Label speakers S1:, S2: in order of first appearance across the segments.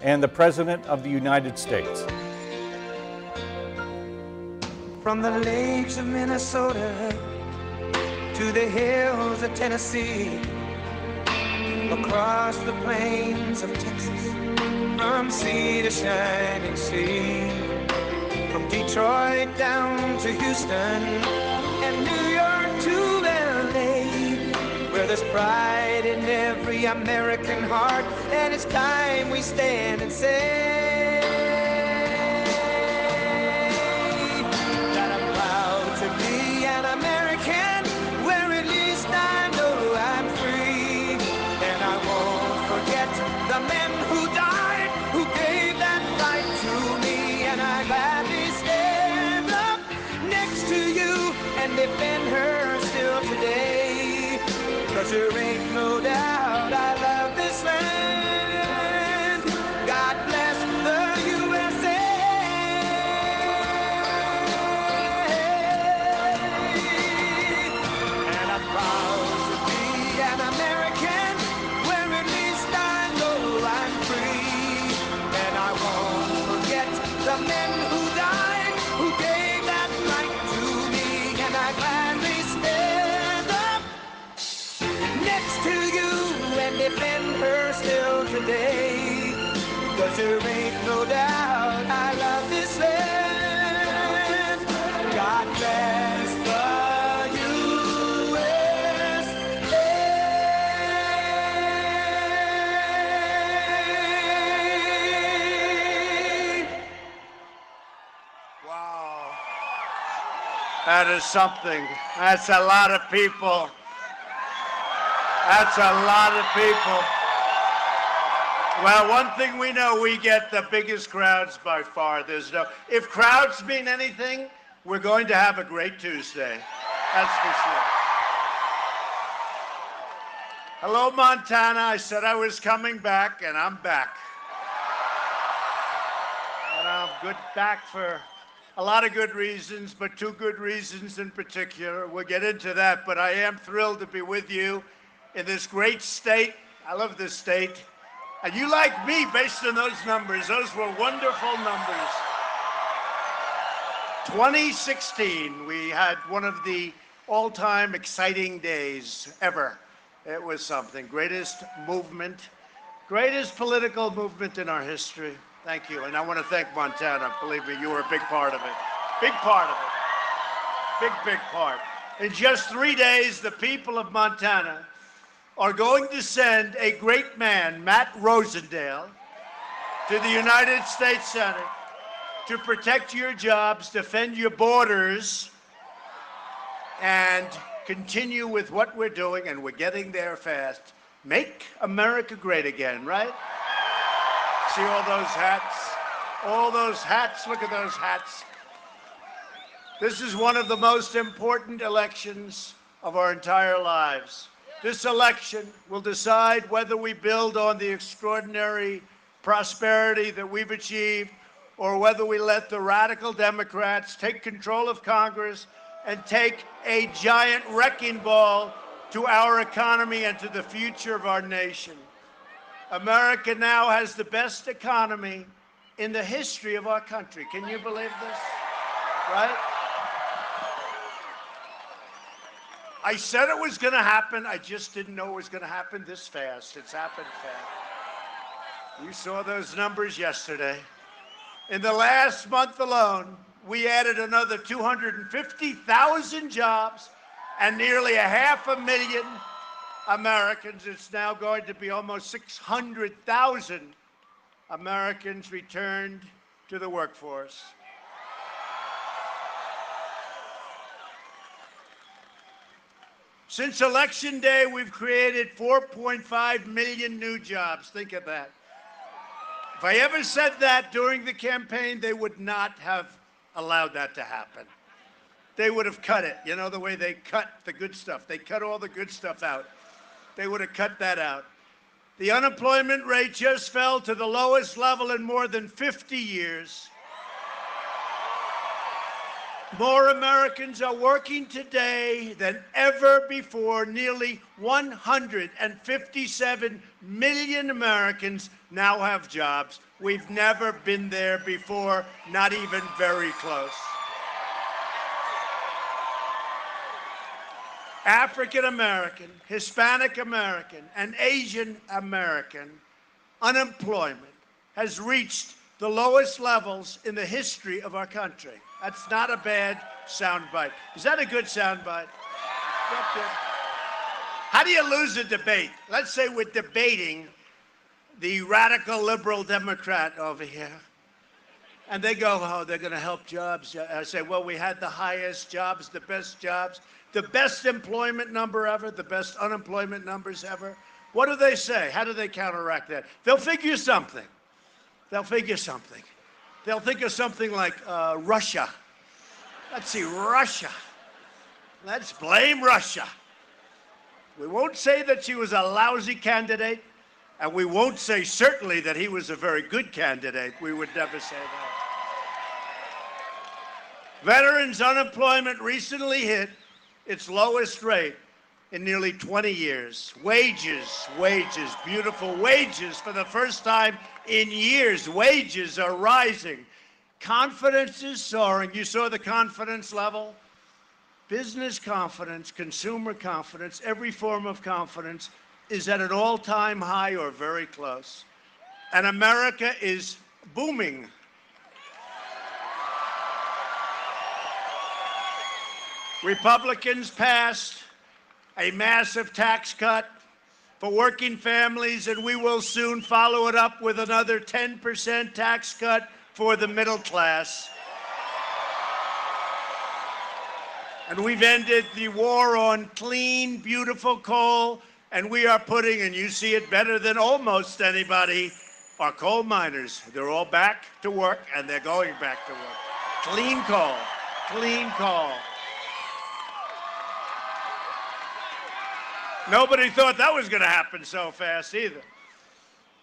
S1: and the President of the United States.
S2: From the lakes of Minnesota to the hills of Tennessee, across the plains of Texas, from sea to shining sea, from Detroit down to Houston and New York to LA, where there's pride in every American heart, and it's time we stand and say that I'm proud to be an American, where at least I know I'm free, and I won't forget the men who died, who gave that right to me, and I gladly stand up next to you and defend her still today, 'cause there ain't no doubt I love this land. God bless the USA. And I'm proud to be an American, where at least I know I'm free, and I won't forget the men who died, who gave that right to me, and I gladly stand up next to you and defend her still today, 'cause there ain't no doubt I love this land. God bless the USA.
S3: Wow. That is something. That's a lot of people. That's a lot of people. Well, one thing we know, we get the biggest crowds by far. If crowds mean anything, we're going to have a great Tuesday. That's for sure. Hello, Montana. I said I was coming back, and I'm back. And I'm back for a lot of good reasons, but two good reasons in particular. We'll get into that, but I am thrilled to be with you in this great state. I love this state. And you like me based on those numbers. Those were wonderful numbers. 2016, we had one of the all-time exciting days ever. It was something. Greatest movement, greatest political movement in our history. Thank you. And I want to thank Montana. Believe me, you were a big part of it. Big part of it. Big, big part. In just 3 days, the people of Montana are going to send a great man, Matt Rosendale, to the United States Senate to protect your jobs, defend your borders, and continue with what we're doing, and we're getting there fast. Make America great again, right? See all those hats? All those hats, look at those hats. This is one of the most important elections of our entire lives. This election will decide whether we build on the extraordinary prosperity that we've achieved, or whether we let the radical Democrats take control of Congress and take a giant wrecking ball to our economy and to the future of our nation. America now has the best economy in the history of our country. Can you believe this? Right? I said it was going to happen. I just didn't know it was going to happen this fast. It's happened fast. You saw those numbers yesterday. In the last month alone, we added another 250,000 jobs and nearly 500,000 Americans. It's now going to be almost 600,000 Americans returned to the workforce. Since Election Day, we've created 4.5 million new jobs. Think of that. If I ever said that during the campaign, they would not have allowed that to happen. They would have cut it. You know the way they cut the good stuff. They cut all the good stuff out. They would have cut that out. The unemployment rate just fell to the lowest level in more than 50 years. More Americans are working today than ever before. Nearly 157 million Americans now have jobs. We've never been there before, not even very close. African American, Hispanic American, and Asian American unemployment has reached the lowest levels in the history of our country. That's not a bad soundbite. Is that a good soundbite? Yep, yep. How do you lose a debate? Let's say we're debating the radical liberal Democrat over here. And they go, oh, they're going to help jobs. I say, well, we had the highest jobs, the best employment number ever, the best unemployment numbers ever. What do they say? How do they counteract that? They'll figure something. They'll figure something. They'll think of something like Russia. Let's see, Russia. Let's blame Russia. We won't say that she was a lousy candidate, and we won't say certainly that he was a very good candidate. We would never say that. Veterans' unemployment recently hit its lowest rate in nearly 20 years. Wages, beautiful wages for the first time in years. Wages are rising. Confidence is soaring. You saw the confidence level? Business confidence, consumer confidence, every form of confidence is at an all-time high or very close. And America is booming. Republicans passed a massive tax cut for working families, and we will soon follow it up with another 10% tax cut for the middle class. And we've ended the war on clean, beautiful coal, and we are putting, and you see it better than almost anybody, our coal miners. They're all back to work, and they're going back to work. Clean coal, clean coal. Nobody thought that was going to happen so fast either.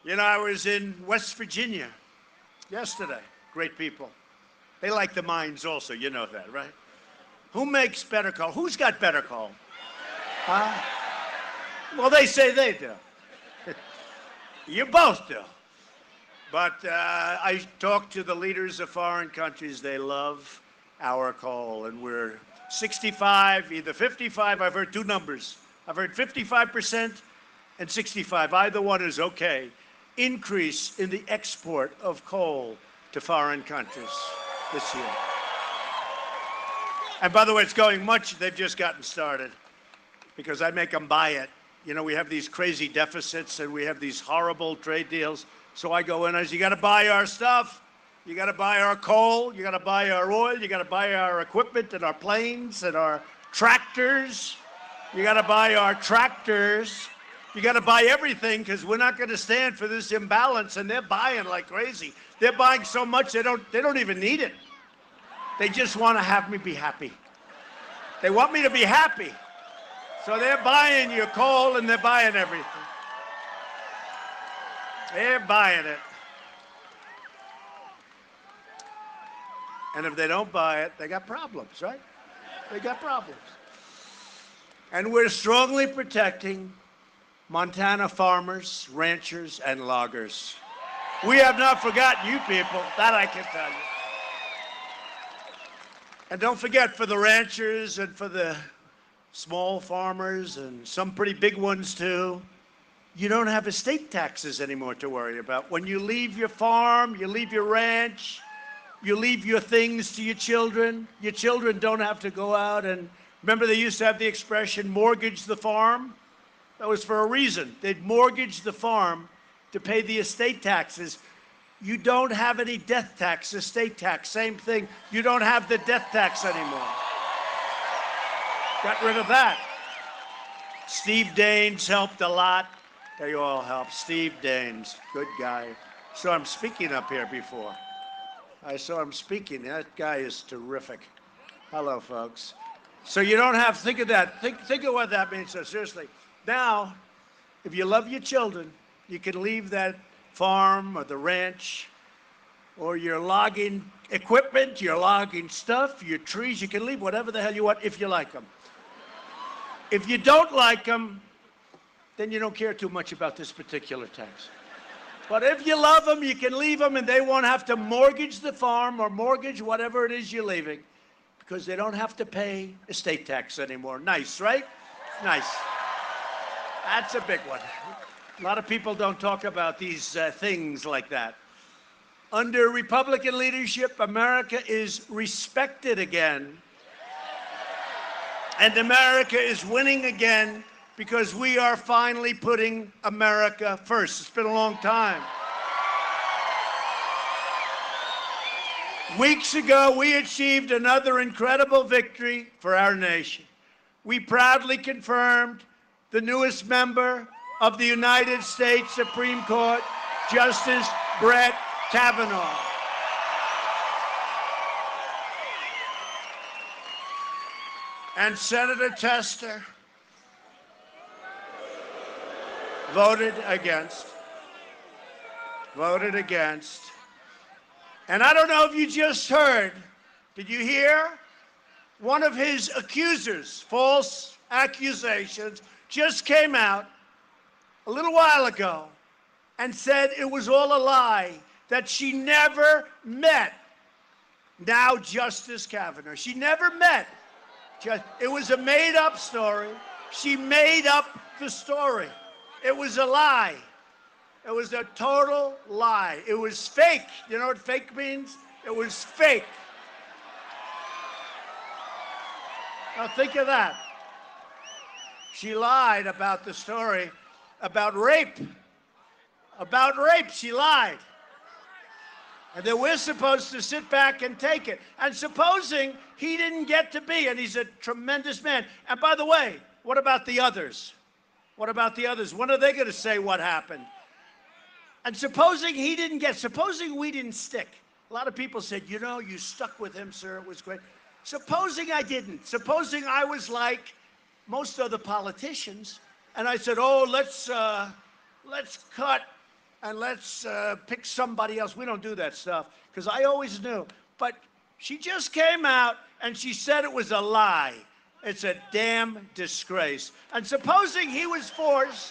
S3: You know, I was in West Virginia yesterday. Great people. They like the mines also, you know that, right? Who makes better coal? Who's got better coal? Huh? Well, they say they do. You both do. But I talked to the leaders of foreign countries. They love our coal, and we're 65, either 55. I've heard two numbers. I've heard 55% and 65. Either one is okay. Increase in the export of coal to foreign countries this year. And by the way, it's going much. They've just gotten started because I make them buy it. You know, we have these crazy deficits and we have these horrible trade deals. So I go in and I say, you got to buy our stuff. You got to buy our coal. You got to buy our oil. You got to buy our equipment and our planes and our tractors. You got to buy our tractors. You got to buy everything because we're not going to stand for this imbalance. And they're buying like crazy. They're buying so much they don't even need it. They just want to have me be happy. They want me to be happy. So they're buying your coal and they're buying everything. They're buying it. And if they don't buy it, they got problems, right? They got problems. And we're strongly protecting Montana farmers, ranchers, and loggers. We have not forgotten you people, that I can tell you. And don't forget, for the ranchers and for the small farmers and some pretty big ones too, you don't have estate taxes anymore to worry about. When you leave your farm, you leave your ranch, you leave your things to your children don't have to go out and, remember they used to have the expression, mortgage the farm? That was for a reason. They'd mortgage the farm to pay the estate taxes. You don't have any death tax, estate tax, same thing. You don't have the death tax anymore. Got rid of that. Steve Daines helped a lot. They all helped. Steve Daines, good guy. Saw him speaking up here before. I saw him speaking. That guy is terrific. Hello, folks. So you don't have, think of that. Think of what that means. So seriously, now, if you love your children, you can leave that farm or the ranch or your logging equipment, your logging stuff, your trees. You can leave whatever the hell you want if you like them. If you don't like them, then you don't care too much about this particular tax. But if you love them, you can leave them and they won't have to mortgage the farm or mortgage whatever it is you're leaving because they don't have to pay estate tax anymore. Nice, right? Nice. That's a big one. A lot of people don't talk about these things like that. Under Republican leadership, America is respected again. And America is winning again because we are finally putting America first. It's been a long time. Weeks ago, we achieved another incredible victory for our nation. We proudly confirmed the newest member of the United States Supreme Court, Justice Brett Kavanaugh. And Senator Tester voted against. Voted against. And I don't know if you just heard, did you hear? One of his accusers, false accusations, just came out a little while ago and said it was all a lie, that she never met now Justice Kavanaugh. She never met. It was a made-up story. She made up the story. It was a lie. It was a total lie. It was fake. You know what fake means? It was fake. Now think of that. She lied about the story about rape. About rape, she lied. And then we're supposed to sit back and take it. And supposing he didn't get to be, and he's a tremendous man. And by the way, what about the others? What about the others? When are they going to say what happened? And supposing he didn't get, supposing we didn't stick. A lot of people said, you know, you stuck with him, sir, it was great. Supposing I didn't. Supposing I was like most other politicians, and I said, oh, let's cut and let's pick somebody else. We don't do that stuff, because I always knew. But she just came out and she said it was a lie. It's a damn disgrace. And supposing he was forced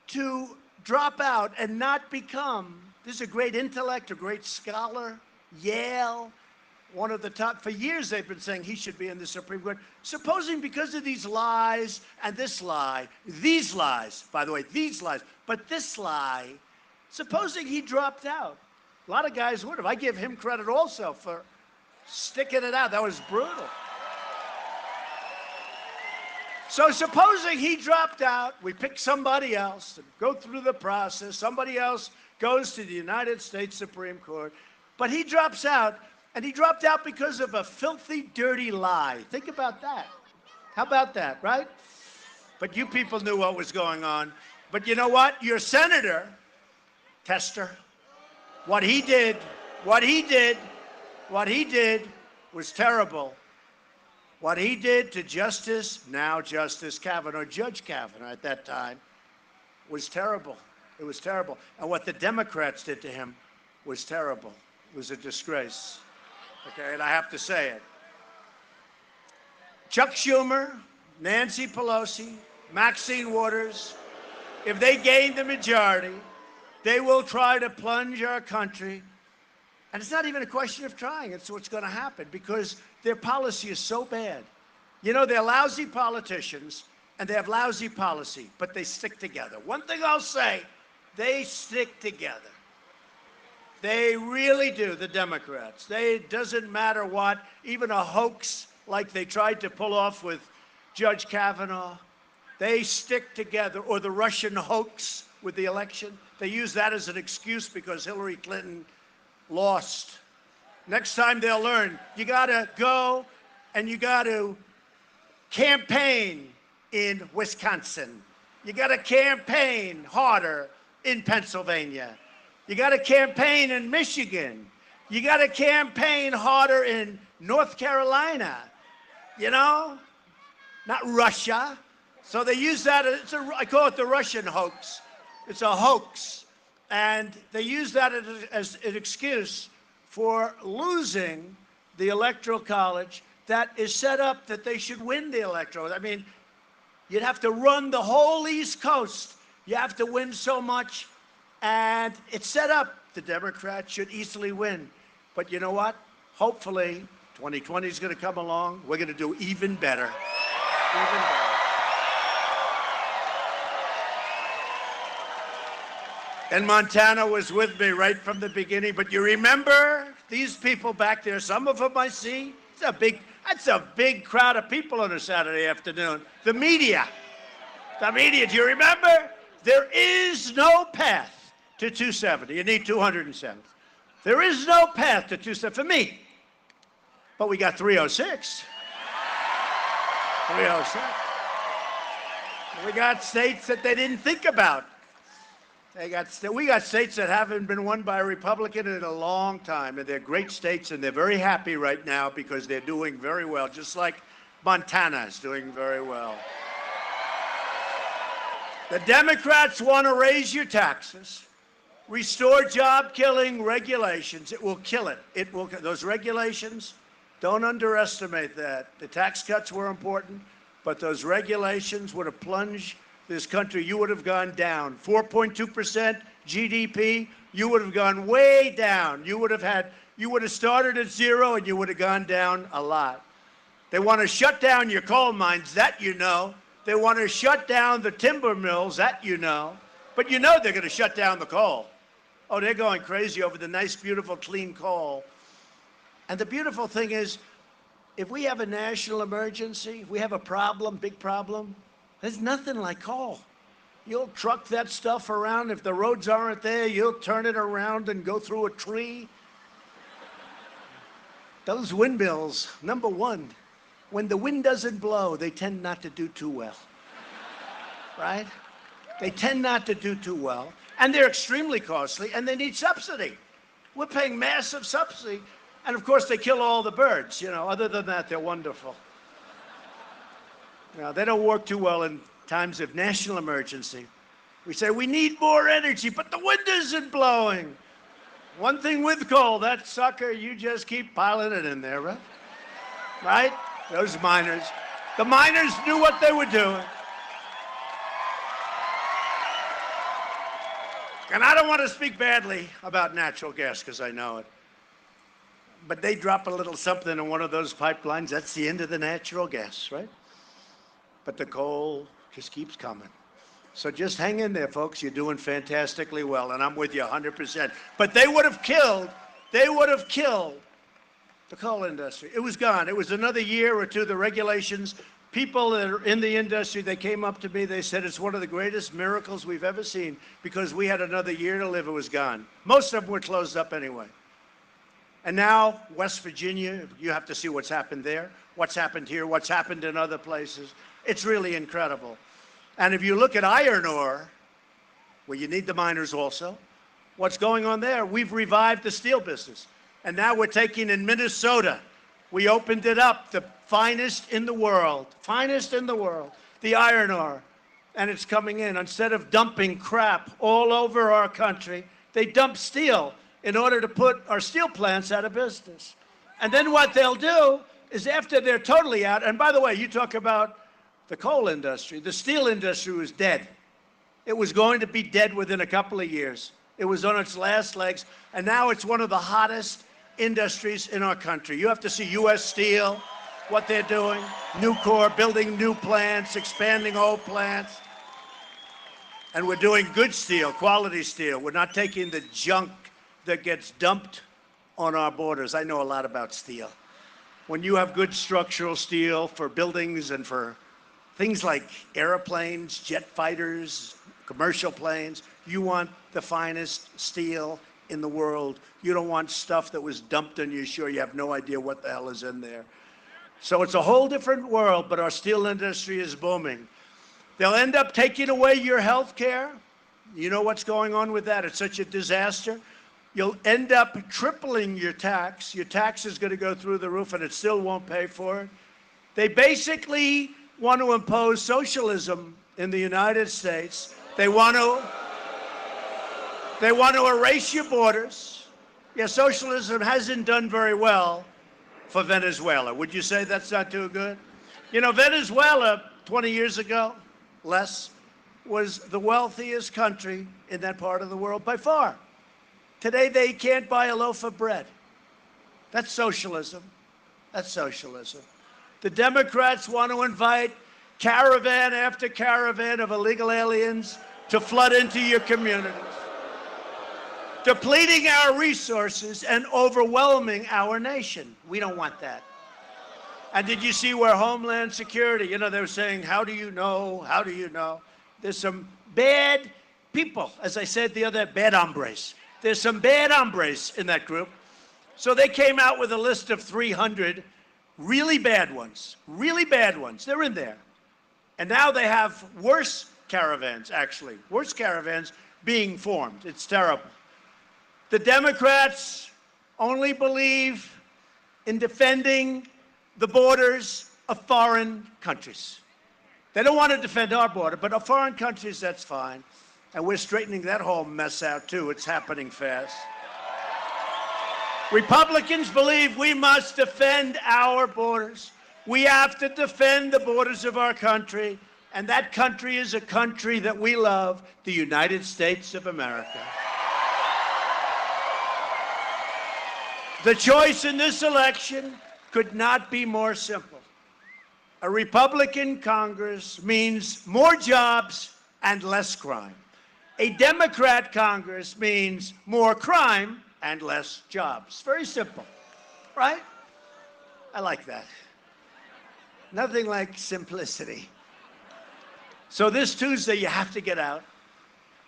S3: to drop out and not become, this is a great intellect, a great scholar, Yale, one of the top, for years they've been saying he should be in the Supreme Court. Supposing because of these lies and this lie, these lies, by the way, these lies, but this lie, supposing he dropped out. A lot of guys would have. I give him credit also for sticking it out. That was brutal. So supposing he dropped out, we pick somebody else and go through the process. Somebody else goes to the United States Supreme Court. But he drops out, and he dropped out because of a filthy, dirty lie. Think about that. How about that, right? But you people knew what was going on. But you know what? Your senator, Tester, what he did was terrible. What he did to Justice Kavanaugh, Judge Kavanaugh at that time, was terrible. It was terrible. And what the Democrats did to him was terrible. It was a disgrace. Okay, and I have to say it. Chuck Schumer, Nancy Pelosi, Maxine Waters, if they gain the majority, they will try to plunge our country. And it's not even a question of trying. It's what's going to happen because their policy is so bad. You know, they're lousy politicians and they have lousy policy, but they stick together. One thing I'll say, they stick together. They really do, the Democrats. It doesn't matter what, even a hoax like they tried to pull off with Judge Kavanaugh, they stick together, or the Russian hoax with the election. They use that as an excuse because Hillary Clinton lost. Next time they'll learn, you got to go and you got to campaign in Wisconsin. You got to campaign harder in Pennsylvania. You got to campaign in Michigan. You got to campaign harder in North Carolina. You know, not Russia. So they use that. I call it the Russian hoax. It's a hoax. And they use that as an excuse for losing the Electoral College that is set up that they should win the Electoral. I mean, you'd have to run the whole East Coast You have to win so much, and it's set up. The Democrats should easily win. But you know what? Hopefully, 2020 is going to come along. We're going to do even better. Even better. And Montana was with me right from the beginning. But you remember these people back there, some of them I see, that's a big crowd of people on a Saturday afternoon. The media, do you remember? There is no path to 270. You need 270. There is no path to 270 for me. But we got 306. 306. We got states that they didn't think about. We got states that haven't been won by a Republican in a long time, and they're great states, and they're very happy right now because they're doing very well, just like Montana is doing very well. The Democrats want to raise your taxes, restore job-killing regulations. It will kill it. Those regulations, don't underestimate that. The tax cuts were important, but those regulations would have plunged this country. You would have gone down. 4.2% GDP, you would have gone way down. You would have started at zero, and you would have gone down a lot. They want to shut down your coal mines, that you know. They want to shut down the timber mills, that you know. But you know they're going to shut down the coal. Oh, they're going crazy over the nice, beautiful, clean coal. And the beautiful thing is, if we have a national emergency, if we have a problem, big problem, there's nothing like coal. You'll truck that stuff around. If the roads aren't there, you'll turn it around and go through a tree. Those windmills, number one, when the wind doesn't blow, they tend not to do too well, right? They tend not to do too well, and they're extremely costly, and they need subsidy. We're paying massive subsidy, and of course they kill all the birds. You know, other than that, they're wonderful. Now, they don't work too well in times of national emergency. We say we need more energy, but the wind isn't blowing. One thing with coal, that sucker, you just keep piling it in there, right? Right? Those miners. The miners knew what they were doing. And I don't want to speak badly about natural gas because I know it. But they drop a little something in one of those pipelines, that's the end of the natural gas, right? But the coal just keeps coming. So just hang in there, folks. You're doing fantastically well, and I'm with you 100%. But they would have killed the coal industry. It was gone. It was another year or two. The regulations, people that are in the industry, they came up to me. They said it's one of the greatest miracles we've ever seen because we had another year to live. It was gone. Most of them were closed up anyway. And now, West Virginia, you have to see what's happened there, what's happened here, what's happened in other places. It's really incredible. And if you look at iron ore, where you need the miners also, what's going on there? We've revived the steel business. And now we're taking in Minnesota. We opened it up, the finest in the world, the iron ore. And it's coming in. Instead of dumping crap all over our country, they dump steel in order to put our steel plants out of business. And then what they'll do is after they're totally out, and by the way, you talk about the coal industry, the steel industry was dead. It was going to be dead within a couple of years. It was on its last legs, and now it's one of the hottest industries in our country. You have to see U.S. Steel, what they're doing, Nucor, building new plants, expanding old plants. And we're doing good steel, quality steel. We're not taking the junk that gets dumped on our borders. I know a lot about steel. When you have good structural steel for buildings and for things like airplanes, jet fighters, commercial planes, you want the finest steel in the world. You don't want stuff that was dumped on you shore. You have no idea what the hell is in there. So it's a whole different world, but our steel industry is booming. They'll end up taking away your health care. You know what's going on with that? It's such a disaster. You'll end up tripling your tax. Your tax is going to go through the roof, and it still won't pay for it. They basically want to impose socialism in the United States. They want to erase your borders. Yeah, socialism hasn't done very well for Venezuela. Would you say that's not too good? You know, Venezuela, 20 years ago, less, was the wealthiest country in that part of the world by far. Today, they can't buy a loaf of bread. That's socialism. That's socialism. The Democrats want to invite caravan after caravan of illegal aliens to flood into your communities, depleting our resources and overwhelming our nation. We don't want that. And did you see where Homeland Security, they were saying, how do you know? How do you know? There's some bad people, as I said the other, bad hombres. There's some bad hombres in that group. So they came out with a list of 300 really bad ones. Really bad ones. They're in there. And now they have worse caravans, actually. Worse caravans being formed. It's terrible. The Democrats only believe in defending the borders of foreign countries. They don't want to defend our border, but of foreign countries, that's fine. And we're straightening that whole mess out, too. It's happening fast. Republicans believe we must defend our borders. We have to defend the borders of our country, and that country is a country that we love, the United States of America. The choice in this election could not be more simple. A Republican Congress means more jobs and less crime. A Democrat Congress means more crime and less jobs. Very simple, right? I like that. Nothing like simplicity. So this Tuesday, you have to get out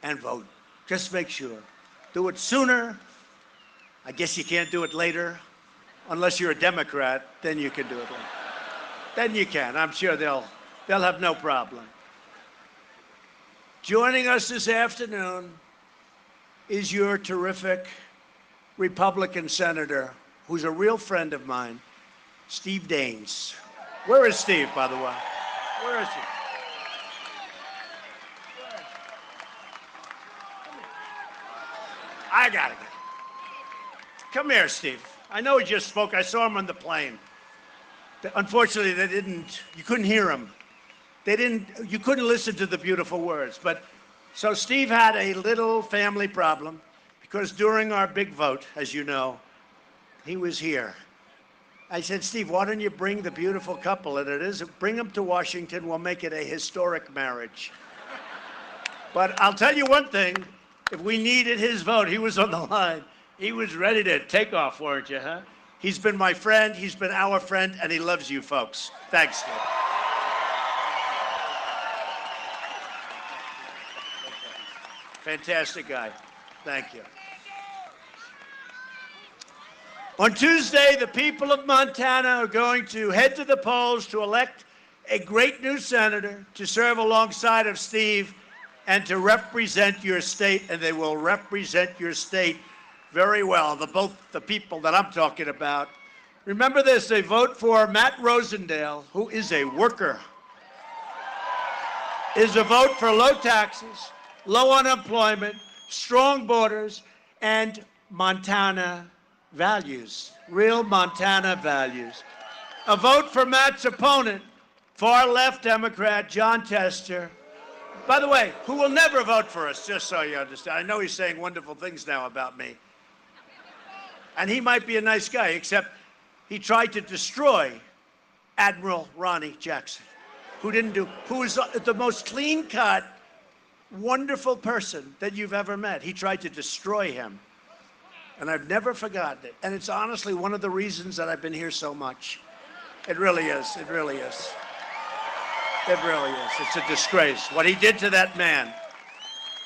S3: and vote. Just make sure. Do it sooner. I guess you can't do it later. Unless you're a Democrat, then you can do it later. Then you can. I'm sure they'll have no problem. Joining us this afternoon is your terrific Republican senator, who's a real friend of mine, Steve Daines. Where is Steve, by the way? Where is he? I got it. Come here, Steve. I know he just spoke. I saw him on the plane. Unfortunately, you couldn't hear him. You couldn't listen to the beautiful words. But so Steve had a little family problem because during our big vote, as you know, he was here. I said, Steve, why don't you bring the beautiful couple that it is? Bring them to Washington. We'll make it a historic marriage. But I'll tell you one thing. If we needed his vote, he was on the line. He was ready to take off, weren't you, huh? He's been my friend, he's been our friend, and he loves you folks. Thanks, Steve. Fantastic guy. Thank you. On Tuesday, the people of Montana are going to head to the polls to elect a great new senator to serve alongside of Steve and to represent your state, and they will represent your state very well, both the people that I'm talking about. Remember this, they vote for Matt Rosendale, who is a worker, is a vote for low taxes, low unemployment, strong borders, and Montana values, real Montana values. A vote for Matt's opponent, far-left Democrat John Tester, by the way, who will never vote for us, just so you understand. I know he's saying wonderful things now about me. And he might be a nice guy, except he tried to destroy Admiral Ronnie Jackson, who is the most clean-cut, wonderful person that you've ever met. He tried to destroy him. And I've never forgotten it. And it's honestly one of the reasons that I've been here so much. It really is. It really is. It really is. It's a disgrace. What he did to that man.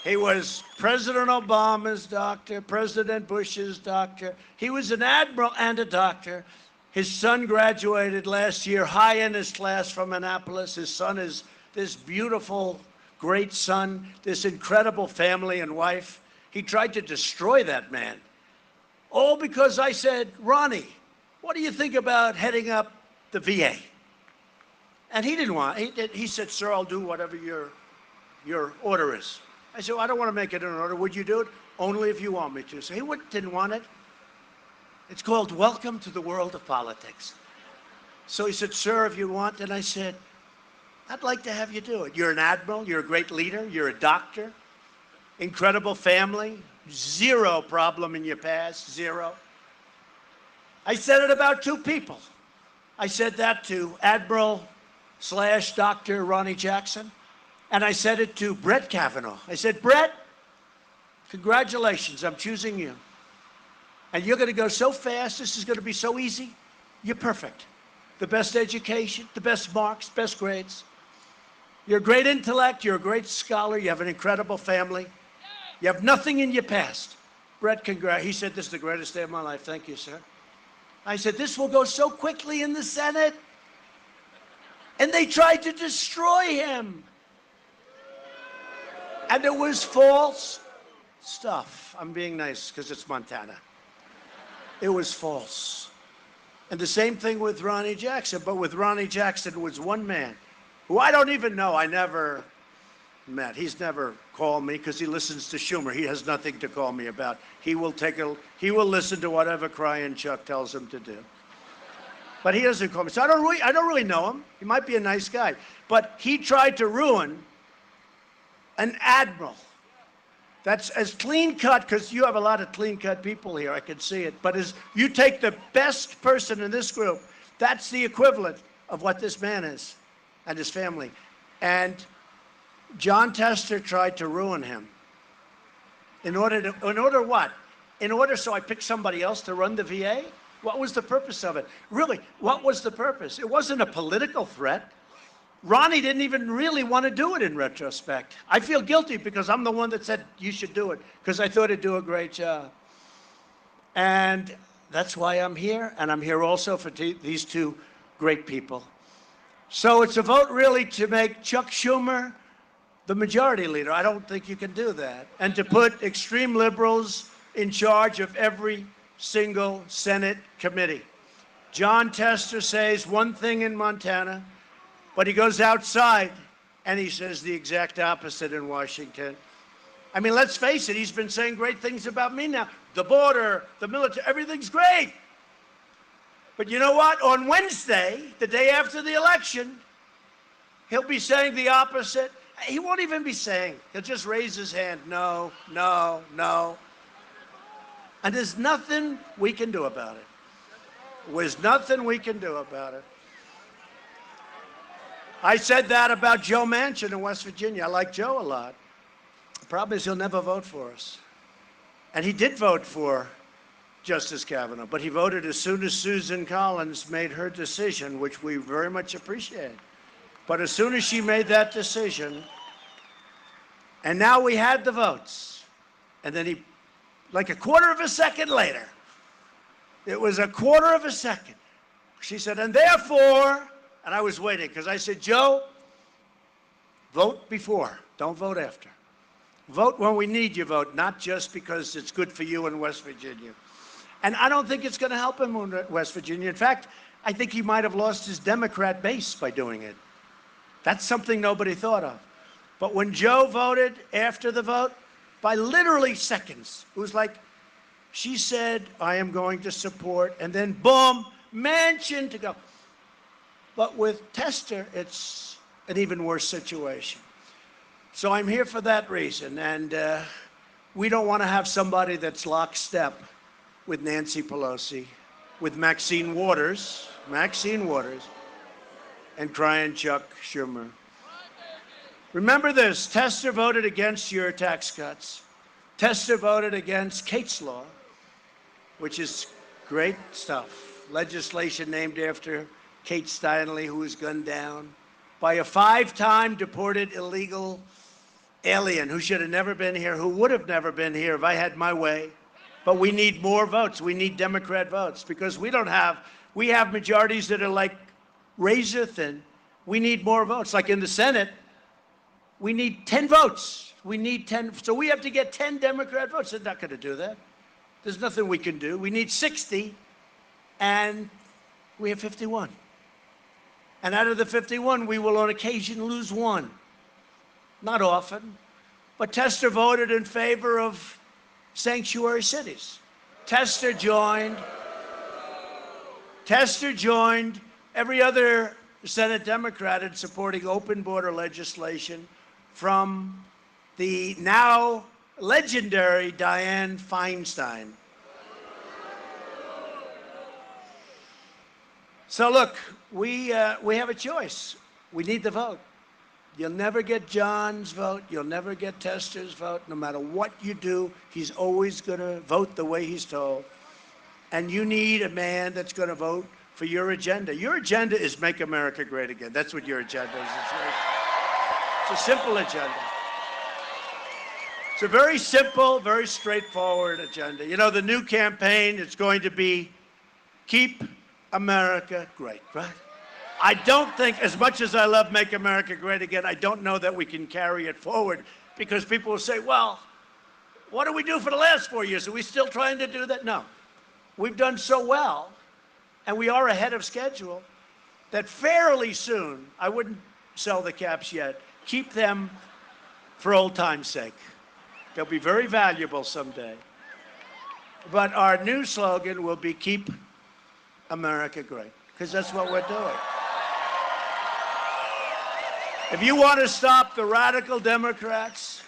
S3: He was President Obama's doctor, President Bush's doctor. He was an admiral and a doctor. His son graduated last year, high in his class from Annapolis. His son is this beautiful, great son, this incredible family and wife. He tried to destroy that man. All because I said, Ronnie, what do you think about heading up the VA? And he didn't want it. He said, sir, I'll do whatever your order is. I said, well, I don't want to make it an order. Would you do it? Only if you want me to. So he didn't want it. It's called Welcome to the World of Politics. So he said, sir, if you want. And I said, I'd like to have you do it. You're an admiral, you're a great leader, you're a doctor, incredible family, zero problem in your past, zero. I said it about two people. I said that to Admiral/Dr. Ronnie Jackson, and I said it to Brett Kavanaugh. I said, Brett, congratulations, I'm choosing you. And you're going to go so fast, this is going to be so easy. You're perfect. The best education, the best marks, best grades. You're a great intellect, you're a great scholar, you have an incredible family. You have nothing in your past. Brett, he said, this is the greatest day of my life. Thank you, sir. I said, this will go so quickly in the Senate. And they tried to destroy him. And it was false stuff. I'm being nice because it's Montana. It was false. And the same thing with Ronnie Jackson. But with Ronnie Jackson, it was one man who I don't even know. I never met. He's never called me because he listens to Schumer. He has nothing to call me about. He will listen to whatever Crying Chuck tells him to do. But he doesn't call me. So I don't really know him. He might be a nice guy. But he tried to ruin an admiral. That's as clean-cut, because you have a lot of clean-cut people here, I can see it. But as you take the best person in this group, that's the equivalent of what this man is and his family. And John Tester tried to ruin him. In order what? In order so I picked somebody else to run the VA? What was the purpose of it? Really, what was the purpose? It wasn't a political threat. Ronnie didn't even really want to do it in retrospect. I feel guilty because I'm the one that said you should do it because I thought he'd do a great job. And that's why I'm here, and I'm here also for these two great people. So it's a vote really to make Chuck Schumer the majority leader. I don't think you can do that. And to put extreme liberals in charge of every single Senate committee. John Tester says one thing in Montana, but he goes outside and he says the exact opposite in Washington. I mean, let's face it, he's been saying great things about me now. The border, the military, everything's great. But you know what? On Wednesday, the day after the election, he'll be saying the opposite. He won't even be saying. He'll just raise his hand. No, no, no. And there's nothing we can do about it. There's nothing we can do about it. I said that about Joe Manchin in West Virginia. I like Joe a lot. The problem is he'll never vote for us. And he did vote for Justice Kavanaugh, but he voted as soon as Susan Collins made her decision, which we very much appreciate. But as soon as she made that decision, and now we had the votes, and then he, like a quarter of a second later, it was a quarter of a second, she said, and therefore, and I was waiting because I said, Joe, vote before, don't vote after. Vote when we need your vote, not just because it's good for you in West Virginia. And I don't think it's going to help him in West Virginia. In fact, I think he might have lost his Democrat base by doing it. That's something nobody thought of. But when Joe voted after the vote, by literally seconds, it was like she said, I am going to support, and then boom, Manchin to go. But with Tester, it's an even worse situation. So I'm here for that reason, and we don't want to have somebody that's lockstep with Nancy Pelosi, with Maxine Waters, and Crying Chuck Schumer. Remember this, Tester voted against your tax cuts. Tester voted against Kate's Law, which is great stuff. Legislation named after Kate Steinle, who was gunned down by a 5-time deported illegal alien who should have never been here, who would have never been here if I had my way. But we need more votes. We need Democrat votes because we have majorities that are like razor thin. We need more votes. Like in the Senate, we need 10 votes. We need 10. So we have to get 10 Democrat votes. They're not going to do that. There's nothing we can do. We need 60, and we have 51. And out of the 51, we will on occasion lose one. Not often. But Tester voted in favor of sanctuary cities. Tester joined every other Senate Democrat in supporting open border legislation from the now legendary Dianne Feinstein. So look, we have a choice. We need the vote. You'll never get John's vote. You'll never get Tester's vote. No matter what you do, he's always going to vote the way he's told. And you need a man that's going to vote for your agenda. Your agenda is make America great again. That's what your agenda is. It's a simple agenda. It's a very simple, very straightforward agenda. You know, the new campaign is going to be keep America great, right? I don't think, as much as I love Make America Great Again, I don't know that we can carry it forward because people will say, well, what did we do for the last 4 years? Are we still trying to do that? No. We've done so well, and we are ahead of schedule, that fairly soon, I wouldn't sell the caps yet, keep them for old time's sake. They'll be very valuable someday. But our new slogan will be Keep America Great, because that's what we're doing. If you want to stop the radical Democrats,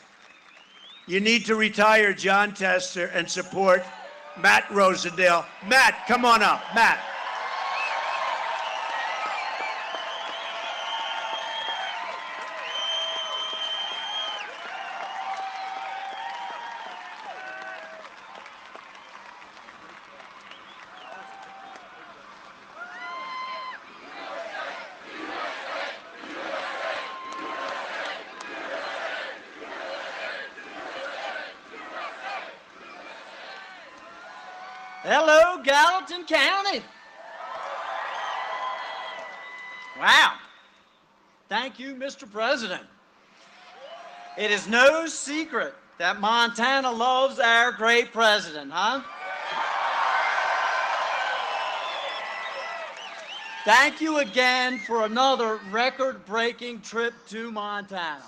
S3: you need to retire John Tester and support Matt Rosendale. Matt, come on up. Matt.
S4: Hello, Gallatin County. Wow. Thank you, Mr. President. It is no secret that Montana loves our great president, huh? Thank you again for another record-breaking trip to Montana.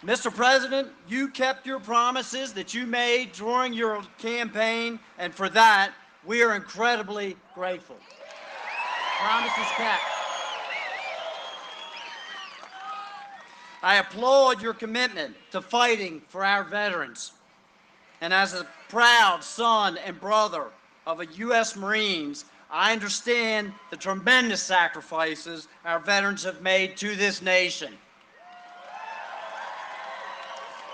S4: Mr. President, you kept your promises that you made during your campaign, and for that, we are incredibly grateful. Promises kept. I applaud your commitment to fighting for our veterans. And as a proud son and brother of a U.S. Marines, I understand the tremendous sacrifices our veterans have made to this nation.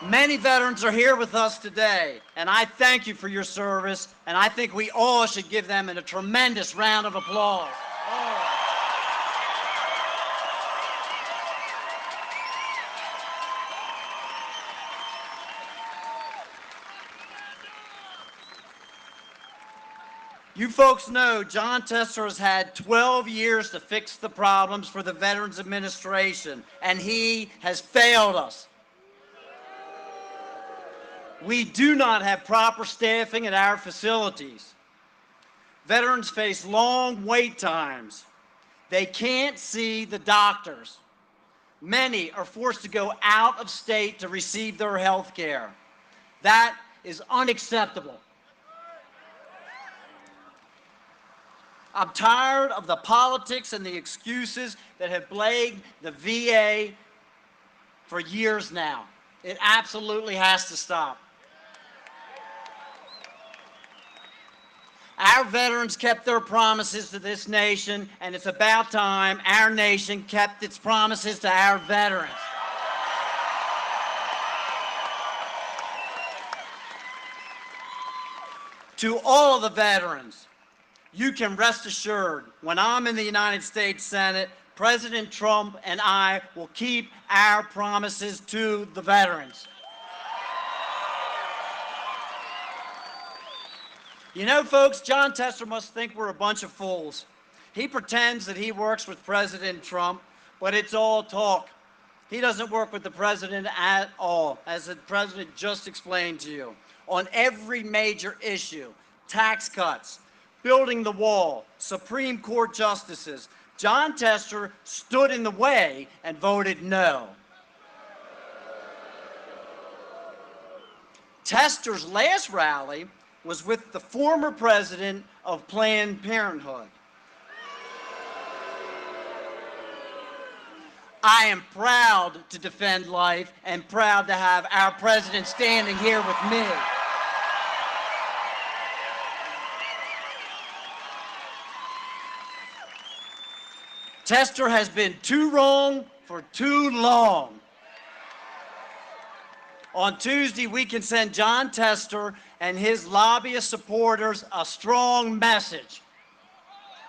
S4: Many veterans are here with us today, and I thank you for your service, and I think we all should give them a tremendous round of applause. You folks know John Tester has had 12 years to fix the problems for the Veterans Administration, and he has failed us. We do not have proper staffing at our facilities. Veterans face long wait times. They can't see the doctors. Many are forced to go out of state to receive their health care. That is unacceptable. I'm tired of the politics and the excuses that have plagued the VA for years now. It absolutely has to stop. Our veterans kept their promises to this nation, and it's about time our nation kept its promises to our veterans. To all of the veterans, you can rest assured, when I'm in the United States Senate, President Trump and I will keep our promises to the veterans. You know, folks, John Tester must think we're a bunch of fools. He pretends that he works with President Trump, but it's all talk. He doesn't work with the president at all, as the president just explained to you. On every major issue, tax cuts, building the wall, Supreme Court justices, John Tester stood in the way and voted no. Tester's last rally was with the former president of Planned Parenthood. I am proud to defend life and proud to have our president standing here with me. Tester has been too wrong for too long. On Tuesday, we can send John Tester and his lobbyist supporters a strong message.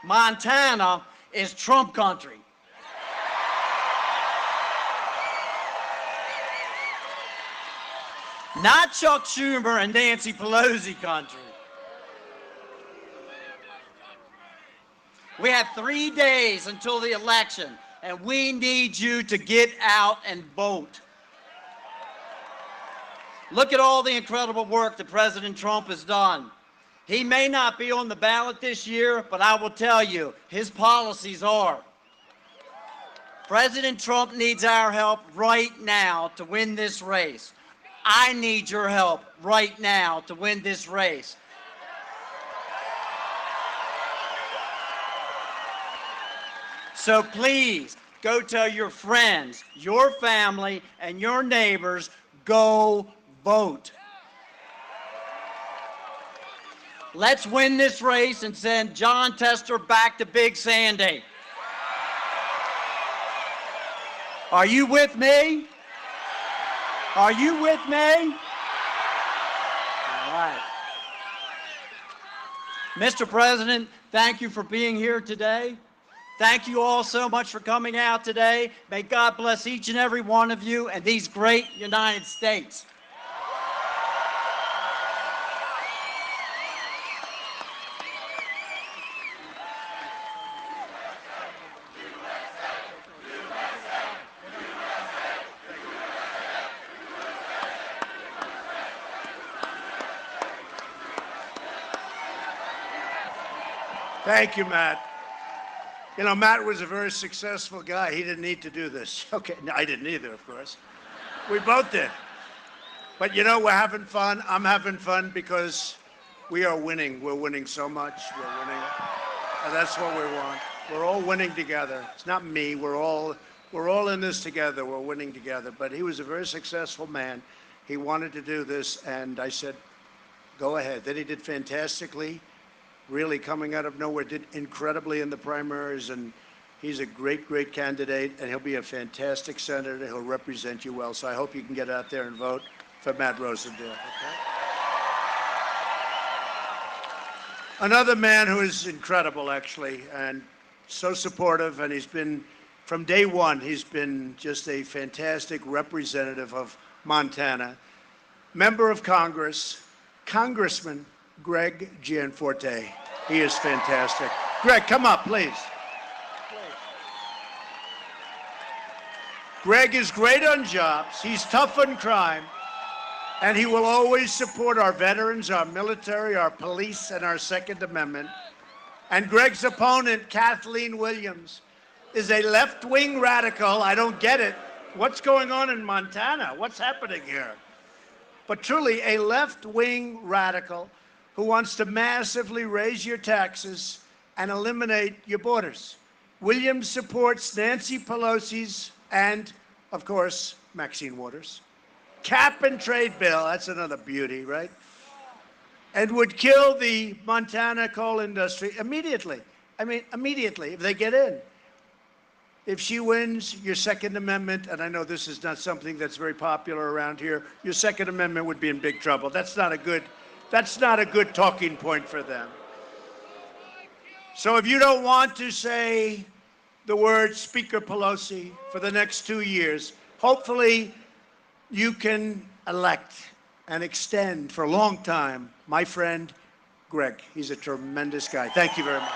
S4: Montana is Trump country. Not Chuck Schumer and Nancy Pelosi country. We have 3 days until the election, and we need you to get out and vote. Look at all the incredible work that President Trump has done. He may not be on the ballot this year, but I will tell you, his policies are. President Trump needs our help right now to win this race. I need your help right now to win this race. So please, go tell your friends, your family, and your neighbors, go vote. Let's win this race and send John Tester back to Big Sandy. Are you with me? Are you with me? All right. Mr. President, thank you for being here today. Thank you all so much for coming out today. May God bless each and every one of you and these great United States.
S3: Thank you, Matt. You know, Matt was a very successful guy. He didn't need to do this. Okay, no, I didn't either, of course. We both did. But you know, we're having fun. I'm having fun because we are winning. We're winning so much. We're winning. And that's what we want. We're all winning together. It's not me. We're all in this together. We're winning together. But he was a very successful man. He wanted to do this, and I said, go ahead. Then he did fantastically. Really coming out of nowhere, did incredibly in the primaries, and he's a great, great candidate, and he'll be a fantastic senator. He'll represent you well, so I hope you can get out there and vote for Matt Rosendale. Okay? Another man who is incredible, actually, and so supportive, and he's been, from day one, he's been just a fantastic representative of Montana. Member of Congress, Congressman Greg Gianforte. He is fantastic. Greg, come up, please. Greg is great on jobs. He's tough on crime. And he will always support our veterans, our military, our police, and our Second Amendment. And Greg's opponent, Kathleen Williams, is a left-wing radical. I don't get it. What's going on in Montana? What's happening here? But truly, a left-wing radical who wants to massively raise your taxes and eliminate your borders. Williams supports Nancy Pelosi's and, of course, Maxine Waters' cap and trade bill. That's another beauty, right? And would kill the Montana coal industry immediately. I mean, immediately, if they get in. If she wins, your Second Amendment, and I know this is not something that's very popular around here, your Second Amendment would be in big trouble. That's not a good talking point for them. So if you don't want to say the word Speaker Pelosi for the next 2 years, hopefully you can elect and extend for a long time my friend Greg. He's a tremendous guy. Thank you very much.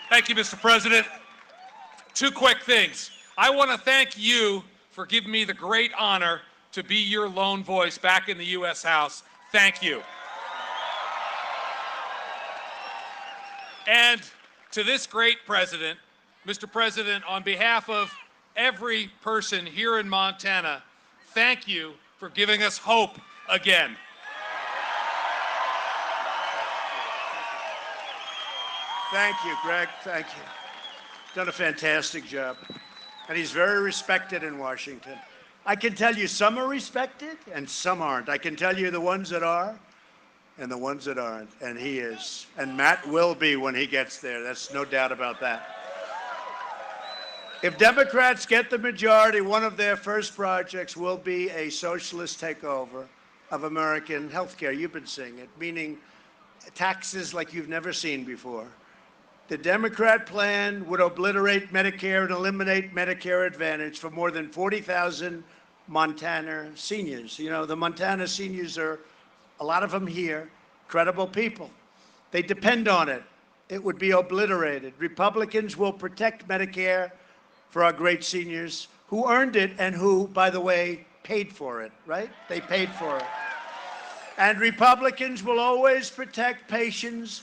S5: Thank you, Mr. President. 2 quick things. I want to thank you for giving me the great honor to be your lone voice back in the U.S. House. Thank you. And to this great president, Mr. President, on behalf of every person here in Montana, thank you for giving us hope again.
S3: Thank you, Greg. Thank you. Done a fantastic job. And he's very respected in Washington. I can tell you some are respected and some aren't. I can tell you the ones that are and the ones that aren't. And he is. And Matt will be when he gets there. That's no doubt about that. If Democrats get the majority, one of their first projects will be a socialist takeover of American health care. You've been seeing it, meaning taxes like you've never seen before. The Democrat plan would obliterate Medicare and eliminate Medicare Advantage for more than 40,000 Montana seniors. You know, the Montana seniors are, a lot of them here, credible people. They depend on it. It would be obliterated. Republicans will protect Medicare for our great seniors who earned it and who, by the way, paid for it, right? They paid for it. And Republicans will always protect patients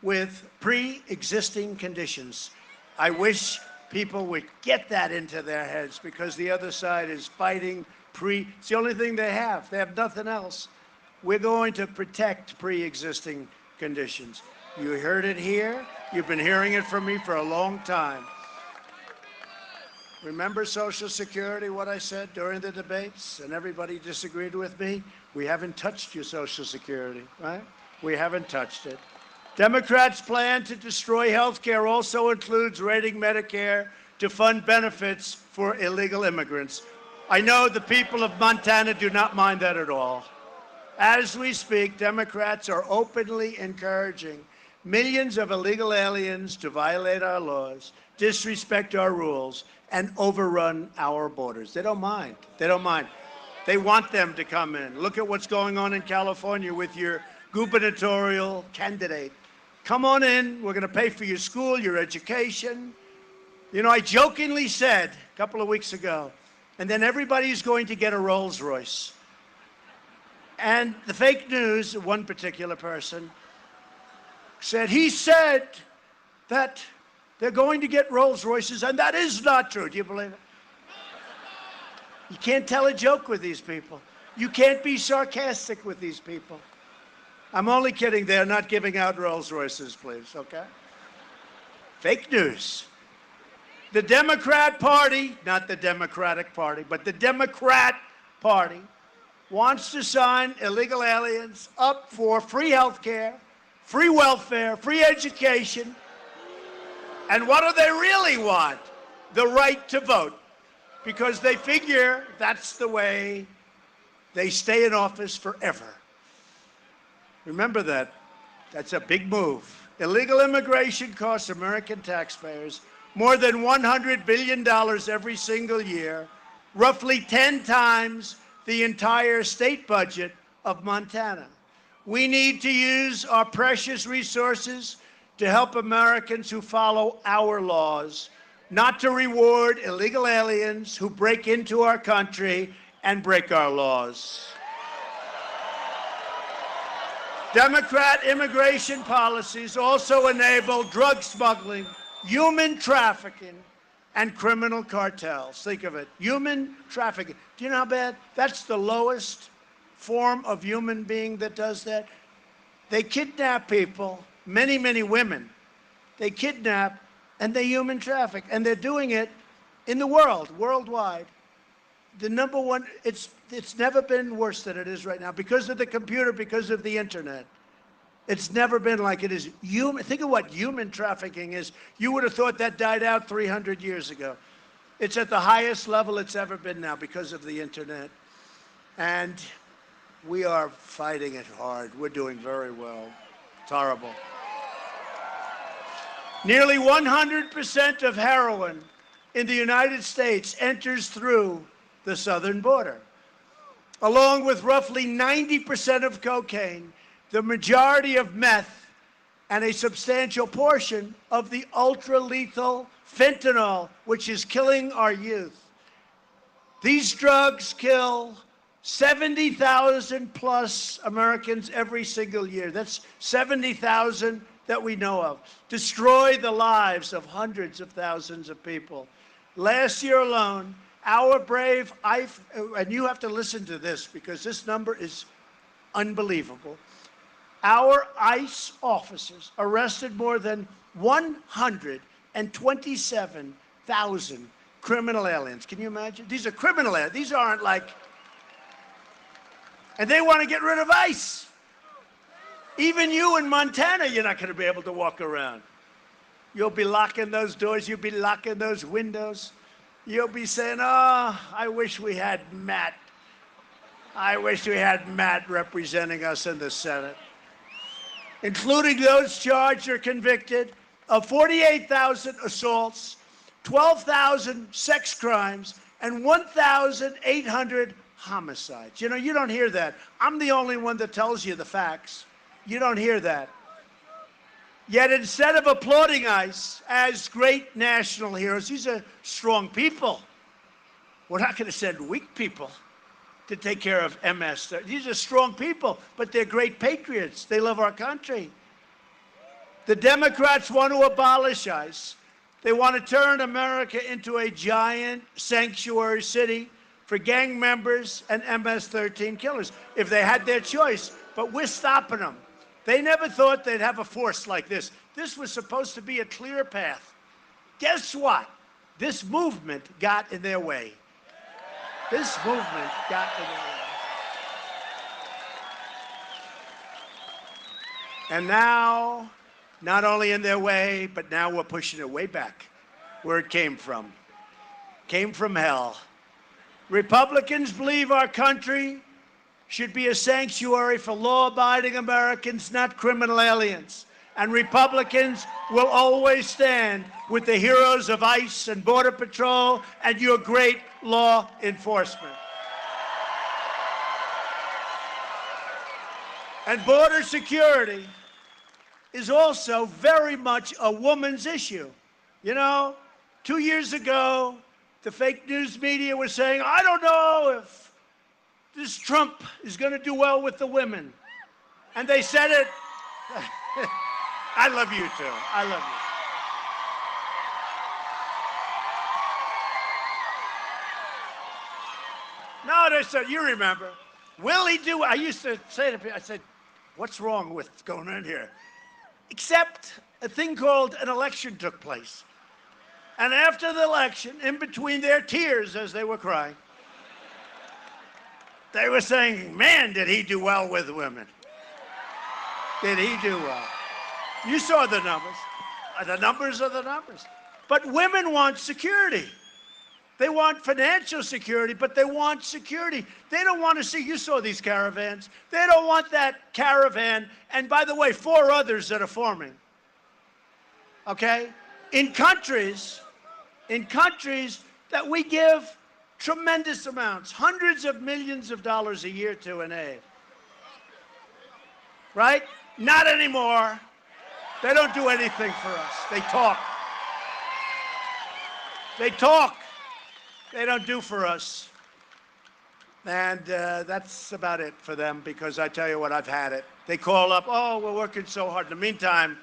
S3: with pre-existing conditions. I wish people would get that into their heads because the other side is fighting it's the only thing they have. They have nothing else. We're going to protect pre-existing conditions. You heard it here. You've been hearing it from me for a long time. Remember Social Security, what I said during the debates, and everybody disagreed with me? We haven't touched your Social Security, right? We haven't touched it. Democrats' plan to destroy health care also includes raiding Medicare to fund benefits for illegal immigrants. I know the people of Montana do not mind that at all. As we speak, Democrats are openly encouraging millions of illegal aliens to violate our laws, disrespect our rules, and overrun our borders. They don't mind. They don't mind. They want them to come in. Look at what's going on in California with your gubernatorial candidate. Come on in. We're going to pay for your school, your education. You know, I jokingly said a couple of weeks ago, and then everybody's going to get a Rolls Royce. And the fake news, one particular person, said, he said that they're going to get Rolls Royces, and that is not true. Do you believe it? You can't tell a joke with these people. You can't be sarcastic with these people. I'm only kidding. They're not giving out Rolls Royces, please, okay? Fake news. The Democrat Party, not the Democratic Party, but the Democrat Party wants to sign illegal aliens up for free health care, free welfare, free education. And what do they really want? The right to vote. Because they figure that's the way they stay in office forever. Remember that. That's a big move. Illegal immigration costs American taxpayers more than $100 billion every single year, roughly 10 times the entire state budget of Montana. We need to use our precious resources to help Americans who follow our laws, not to reward illegal aliens who break into our country and break our laws. Democrat immigration policies also enable drug smuggling, human trafficking, and criminal cartels. Think of it, human trafficking. Do you know how bad? That's the lowest form of human being that does that. They kidnap people, many, many women. They kidnap and they human traffic. And they're doing it in the world, worldwide. The number one, it's never been worse than it is right now because of the computer, because of the internet. It's never been like it is. Think of what human trafficking is. You would have thought that died out 300 years ago. It's at the highest level it's ever been now because of the internet. And we are fighting it hard. We're doing very well. It's horrible. Nearly 100% of heroin in the United States enters through the southern border. Along with roughly 90% of cocaine, the majority of meth, and a substantial portion of the ultra-lethal fentanyl, which is killing our youth. These drugs kill 70,000 plus Americans every single year. That's 70,000 that we know of. Destroy the lives of hundreds of thousands of people. Last year alone, our brave, and you have to listen to this because this number is unbelievable. Our ICE officers arrested more than 127,000 criminal aliens. Can you imagine? These are criminal aliens. These aren't like, and they want to get rid of ICE. Even you in Montana, you're not going to be able to walk around. You'll be locking those doors. You'll be locking those windows. You'll be saying, oh, I wish we had Matt. I wish we had Matt representing us in the Senate. Including those charged or convicted of 48,000 assaults, 12,000 sex crimes, and 1,800 homicides. You know, you don't hear that. I'm the only one that tells you the facts. You don't hear that. Yet instead of applauding ICE as great national heroes, these are strong people. We're not going to send weak people to take care of MS. These are strong people, but they're great patriots. They love our country. The Democrats want to abolish ICE. They want to turn America into a giant sanctuary city for gang members and MS-13 killers, if they had their choice. But we're stopping them. They never thought they'd have a force like this. This was supposed to be a clear path. Guess what? This movement got in their way. This movement got in their way. And now, not only in their way, but now we're pushing it way back where it came from. Came from hell. Republicans believe our country should be a sanctuary for law-abiding Americans, not criminal aliens. And Republicans will always stand with the heroes of ICE and Border Patrol and your great law enforcement. And border security is also very much a woman's issue. You know, 2 years ago, the fake news media was saying, I don't know if this Trump is going to do well with the women. And they said it. I love you too. I love you. No, they said, you remember, will he do? I used to say to people, I said, what's wrong with what's going on here? Except a thing called an election took place. And after the election, in between their tears as they were crying, they were saying, man, did he do well with women. Did he do well? You saw the numbers. The numbers are the numbers. But women want security. They want financial security, but they want security. They don't want to see, you saw these caravans. They don't want that caravan. And by the way, 4 others that are forming. Okay? In countries that we give tremendous amounts, hundreds of millions of dollars a year to in aid. Right? Not anymore. They don't do anything for us. They talk. They talk. They don't do for us. And that's about it for them, because I tell you what, I've had it. They call up, oh, we're working so hard. In the meantime,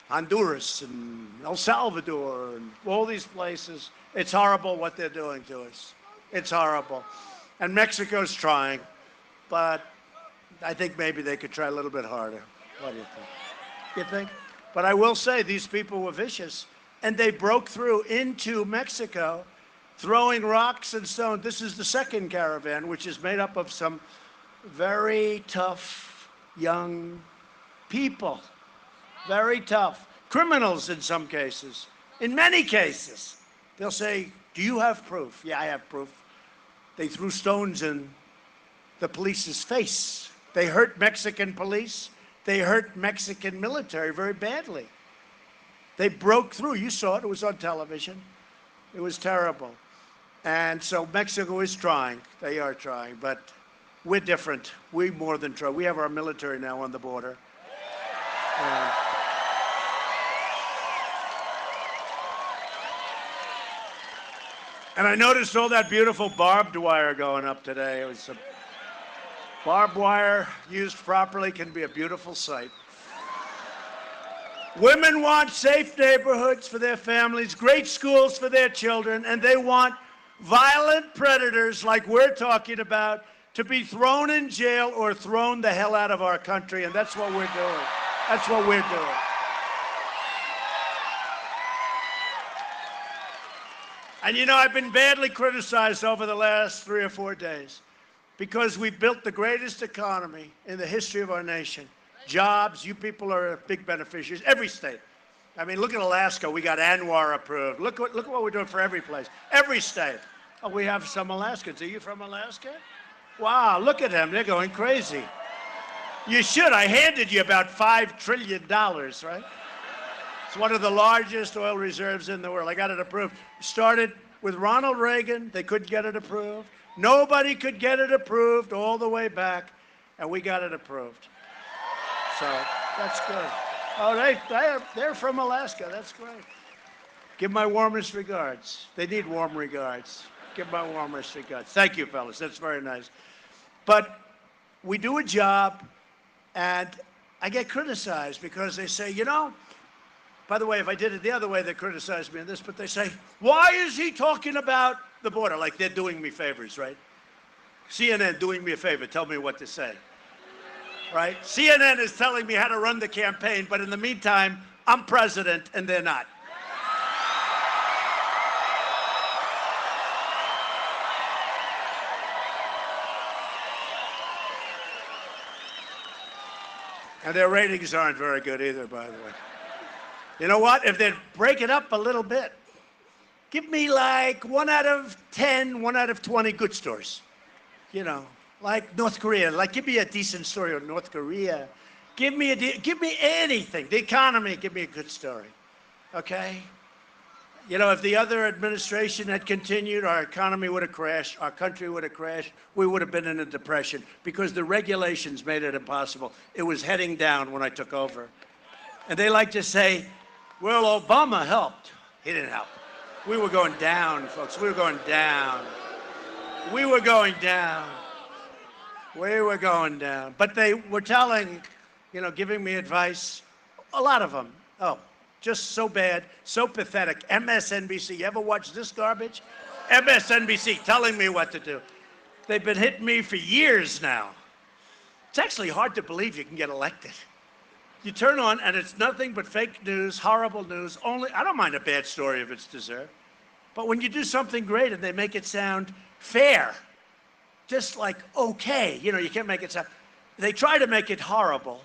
S3: Honduras and El Salvador and all these places, it's horrible what they're doing to us. It's horrible. And Mexico's trying, but I think maybe they could try a little bit harder. What do you think? You think? But I will say these people were vicious, and they broke through into Mexico, throwing rocks and stones. This is the second caravan, which is made up of some very tough young people. Very tough. Criminals in some cases. In many cases, they'll say, do you have proof? Yeah, I have proof. They threw stones in the police's face. They hurt Mexican police. They hurt Mexican military very badly. They broke through. You saw it. It was on television. It was terrible. And so Mexico is trying. They are trying. But we're different. We more than try. We have our military now on the border. And I noticed all that beautiful barbed wire going up today. It was some barbed wire used properly can be a beautiful sight. Women want safe neighborhoods for their families, great schools for their children, and they want violent predators like we're talking about to be thrown in jail or thrown the hell out of our country, and that's what we're doing. That's what we're doing. And you know, I've been badly criticized over the last 3 or 4 days because we built the greatest economy in the history of our nation. Jobs, you people are big beneficiaries, every state. I mean, look at Alaska. We got ANWR approved. Look what we're doing for every place, every state. Oh, we have some Alaskans. Are you from Alaska? Wow, look at them. They're going crazy. You should. I handed you about $5 trillion, right? It's one of the largest oil reserves in the world. I got it approved. Started with Ronald Reagan. They couldn't get it approved. Nobody could get it approved all the way back, and we got it approved. So that's good. Oh, they're from Alaska. That's great. Give my warmest regards. They need warm regards. Give my warmest regards. Thank you, fellas. That's very nice. But we do a job, and I get criticized because they say, you know, by the way, if I did it the other way, they criticize me on this, but they say, why is he talking about the border? Like they're doing me favors, right? CNN doing me a favor, tell me what to say, right? CNN is telling me how to run the campaign, but in the meantime, I'm president and they're not. And their ratings aren't very good either, by the way. You know what? If they'd break it up a little bit, give me like 1 out of 10, 1 out of 20 good stories. You know, like North Korea. Like, give me a decent story on North Korea. Give me anything. The economy, give me a good story. Okay? You know, if the other administration had continued, our economy would have crashed, our country would have crashed, we would have been in a depression because the regulations made it impossible. It was heading down when I took over. And they like to say, well, Obama helped. He didn't help. We were going down, folks. We were going down. We were going down. We were going down. But they were telling, you know, giving me advice, a lot of them. Oh, just so bad, so pathetic. MSNBC, you ever watch this garbage? MSNBC telling me what to do. They've been hitting me for years now. It's actually hard to believe you can get elected. You turn on and it's nothing but fake news, horrible news. Only, I don't mind a bad story if it's deserved. But when you do something great and they make it sound fair, just like okay, you know, you can't make it sound, they try to make it horrible.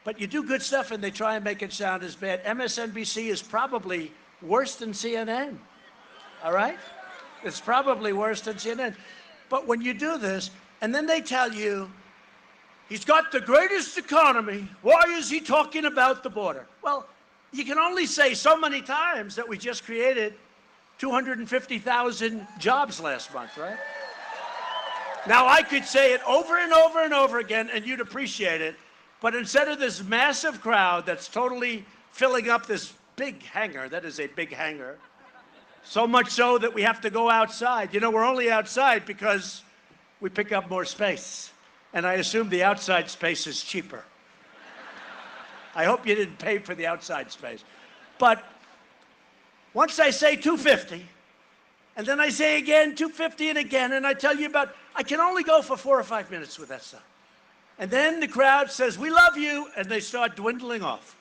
S3: But you do good stuff and they try and make it sound as bad. MSNBC is probably worse than CNN, all right? It's probably worse than CNN. But when you do this, and then they tell you, he's got the greatest economy, why is he talking about the border? Well, you can only say so many times that we just created 250,000 jobs last month, right? Now, I could say it over and over and over again, and you'd appreciate it. But instead of this massive crowd that's totally filling up this big hangar, that is a big hangar, so much so that we have to go outside. You know, we're only outside because we pick up more space. And I assume the outside space is cheaper. I hope you didn't pay for the outside space. But once I say 250, and then I say again 250 and again, and I tell you about, I can only go for 4 or 5 minutes with that stuff. And then the crowd says, we love you, and they start dwindling off.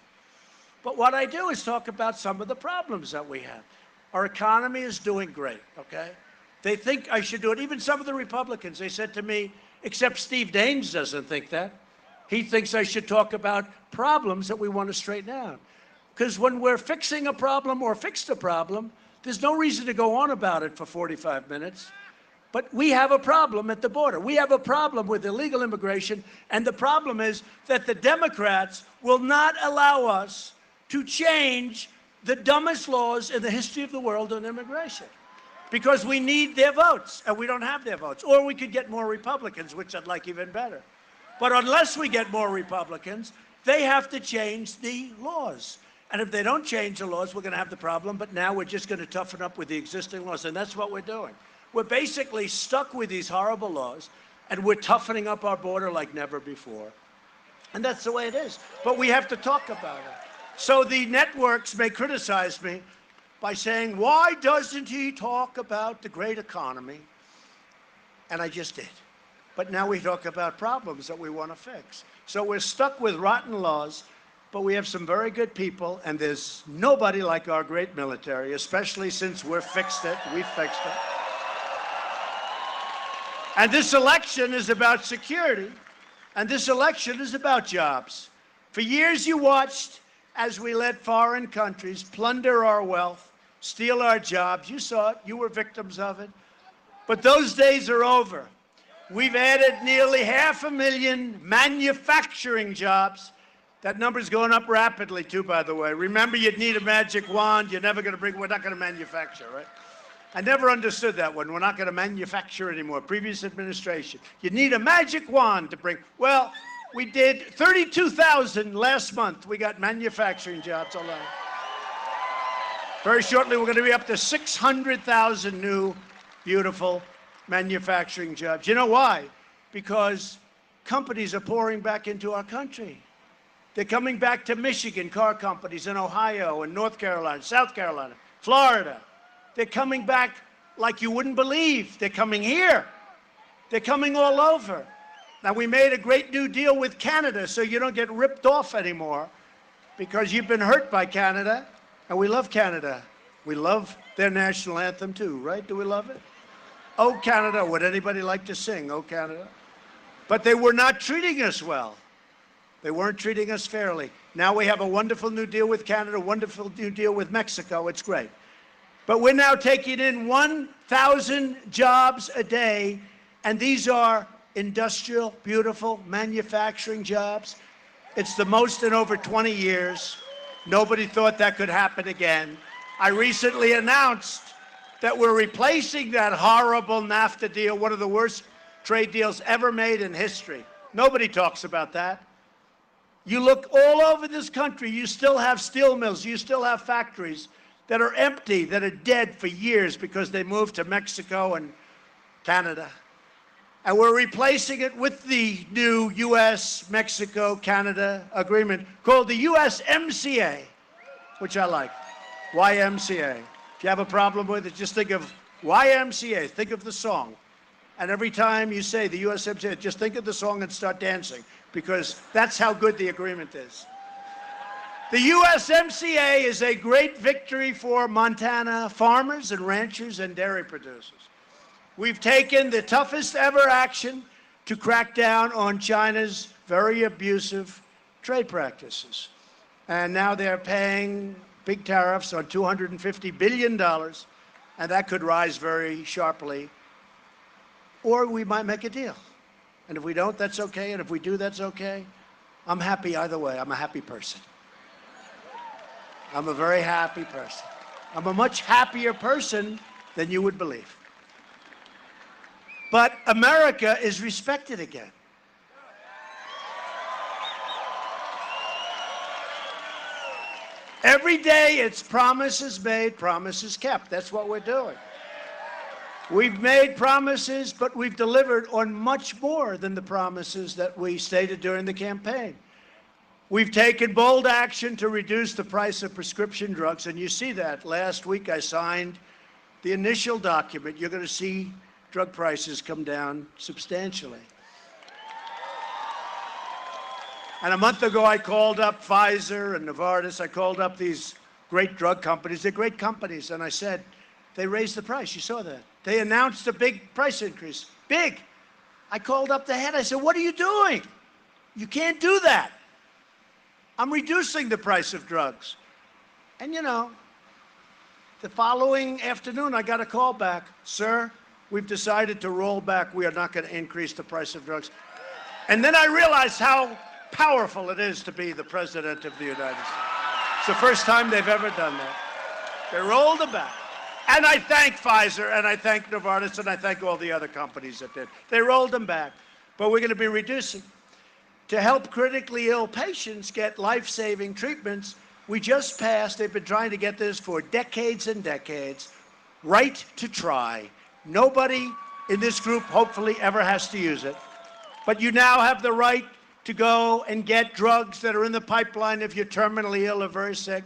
S3: But what I do is talk about some of the problems that we have. Our economy is doing great, okay? They think I should do it. Even some of the Republicans, they said to me, except Steve Daines doesn't think that. He thinks I should talk about problems that we want to straighten out. Because when we're fixing a problem or fixed a problem, there's no reason to go on about it for 45 minutes. But we have a problem at the border. We have a problem with illegal immigration, and the problem is that the Democrats will not allow us to change the dumbest laws in the history of the world on immigration because we need their votes, and we don't have their votes. Or we could get more Republicans, which I'd like even better. But unless we get more Republicans, they have to change the laws. And if they don't change the laws, we're going to have the problem. But now we're just going to toughen up with the existing laws, and that's what we're doing. We're basically stuck with these horrible laws, and we're toughening up our border like never before. And that's the way it is. But we have to talk about it. So the networks may criticize me by saying, why doesn't he talk about the great economy? And I just did. But now we talk about problems that we want to fix. So we're stuck with rotten laws, but we have some very good people, and there's nobody like our great military, especially since we fixed it. And this election is about security, and this election is about jobs. For years you watched as we let foreign countries plunder our wealth, steal our jobs. You saw it. You were victims of it. But those days are over. We've added nearly 500,000 manufacturing jobs. That number's going up rapidly, too, by the way. Remember, you'd need a magic wand. You're never going to we're not going to manufacture, right? I never understood that one. We're not going to manufacture anymore. Previous administration. You need a magic wand to bring. Well, we did 32,000 last month. We got manufacturing jobs alone. Very shortly, we're going to be up to 600,000 new, beautiful manufacturing jobs. You know why? Because companies are pouring back into our country. They're coming back to Michigan, car companies in Ohio and North Carolina, South Carolina, Florida. They're coming back like you wouldn't believe. They're coming here. They're coming all over. Now, we made a great new deal with Canada so you don't get ripped off anymore because you've been hurt by Canada, and we love Canada. We love their national anthem, too, right? Do we love it? Oh, Canada. Would anybody like to sing, Oh, Canada? But they were not treating us well. They weren't treating us fairly. Now we have a wonderful new deal with Canada, a wonderful new deal with Mexico. It's great. But we're now taking in 1,000 jobs a day, and these are industrial, beautiful, manufacturing jobs. It's the most in over 20 years. Nobody thought that could happen again. I recently announced that we're replacing that horrible NAFTA deal, one of the worst trade deals ever made in history. Nobody talks about that. You look all over this country, you still have steel mills, you still have factories that are empty, that are dead for years because they moved to Mexico and Canada. And we're replacing it with the new U.S.-Mexico-Canada agreement called the USMCA, which I like, YMCA. If you have a problem with it, just think of YMCA, think of the song. And every time you say the USMCA, just think of the song and start dancing, because that's how good the agreement is. The USMCA is a great victory for Montana farmers and ranchers and dairy producers. We've taken the toughest ever action to crack down on China's very abusive trade practices. And now they're paying big tariffs on $250 billion, and that could rise very sharply. Or we might make a deal. And if we don't, that's okay. And if we do, that's okay. I'm happy either way. I'm a happy person. I'm a very happy person. I'm a much happier person than you would believe. But America is respected again. Every day it's promises made, promises kept. That's what we're doing. We've made promises, but we've delivered on much more than the promises that we stated during the campaign. We've taken bold action to reduce the price of prescription drugs, and you see that. Last week I signed the initial document. You're going to see drug prices come down substantially. And a month ago I called up Pfizer and Novartis. I called up these great drug companies. They're great companies, and I said, they raised the price. You saw that. They announced a big price increase. Big. I called up the head. I said, what are you doing? You can't do that. I'm reducing the price of drugs. And you know, the following afternoon, I got a call back. Sir, we've decided to roll back. We are not going to increase the price of drugs. And then I realized how powerful it is to be the President of the United States. It's the first time they've ever done that. They rolled it back. And I thank Pfizer, and I thank Novartis, and I thank all the other companies that did. They rolled them back. But we're going to be reducing. To help critically ill patients get life-saving treatments, we just passed, they've been trying to get this for decades and decades, right to try. Nobody in this group hopefully ever has to use it. But you now have the right to go and get drugs that are in the pipeline if you're terminally ill or very sick.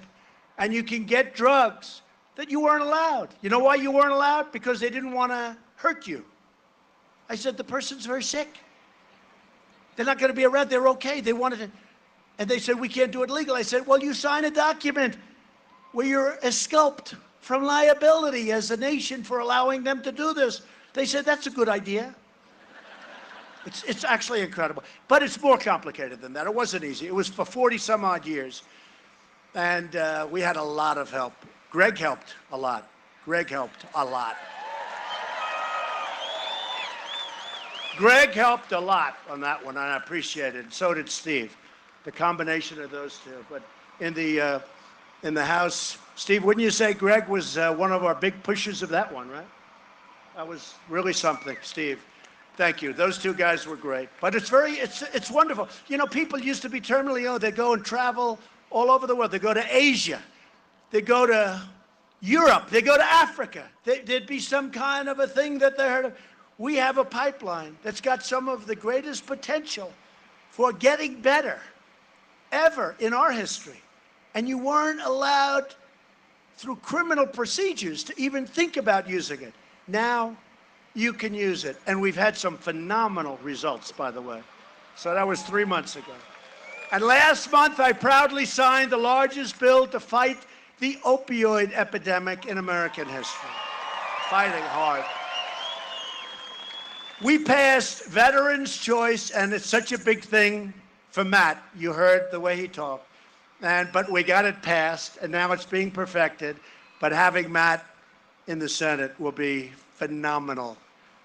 S3: And you can get drugs that you weren't allowed. You know why you weren't allowed? Because they didn't want to hurt you. I said, the person's very sick. They're not going to be around. They're okay. They wanted to. And they said, we can't do it legal. I said, well, you sign a document where you're exculped from liability as a nation for allowing them to do this. They said, that's a good idea. It's actually incredible. But it's more complicated than that. It wasn't easy. It was for 40 some odd years. And we had a lot of help. Greg helped a lot. Greg helped a lot. Greg helped a lot on that one, and I appreciate it. And so did Steve. The combination of those two. But in the House, Steve, wouldn't you say Greg was one of our big pushers of that one, right? That was really something, Steve. Thank you. Those two guys were great. But it's wonderful. You know, people used to be terminally ill. They go and travel all over the world. They go to Asia. They go to Europe. They go to Africa. There'd be some kind of a thing that they heard of. We have a pipeline that's got some of the greatest potential for getting better ever in our history. And you weren't allowed through criminal procedures to even think about using it. Now you can use it. And we've had some phenomenal results, by the way. So that was 3 months ago. And last month, I proudly signed the largest bill to fight the opioid epidemic in American history. Fighting hard. We passed Veterans' Choice, and it's such a big thing for Matt. You heard the way he talked. But we got it passed, and now it's being perfected. But having Matt in the Senate will be phenomenal.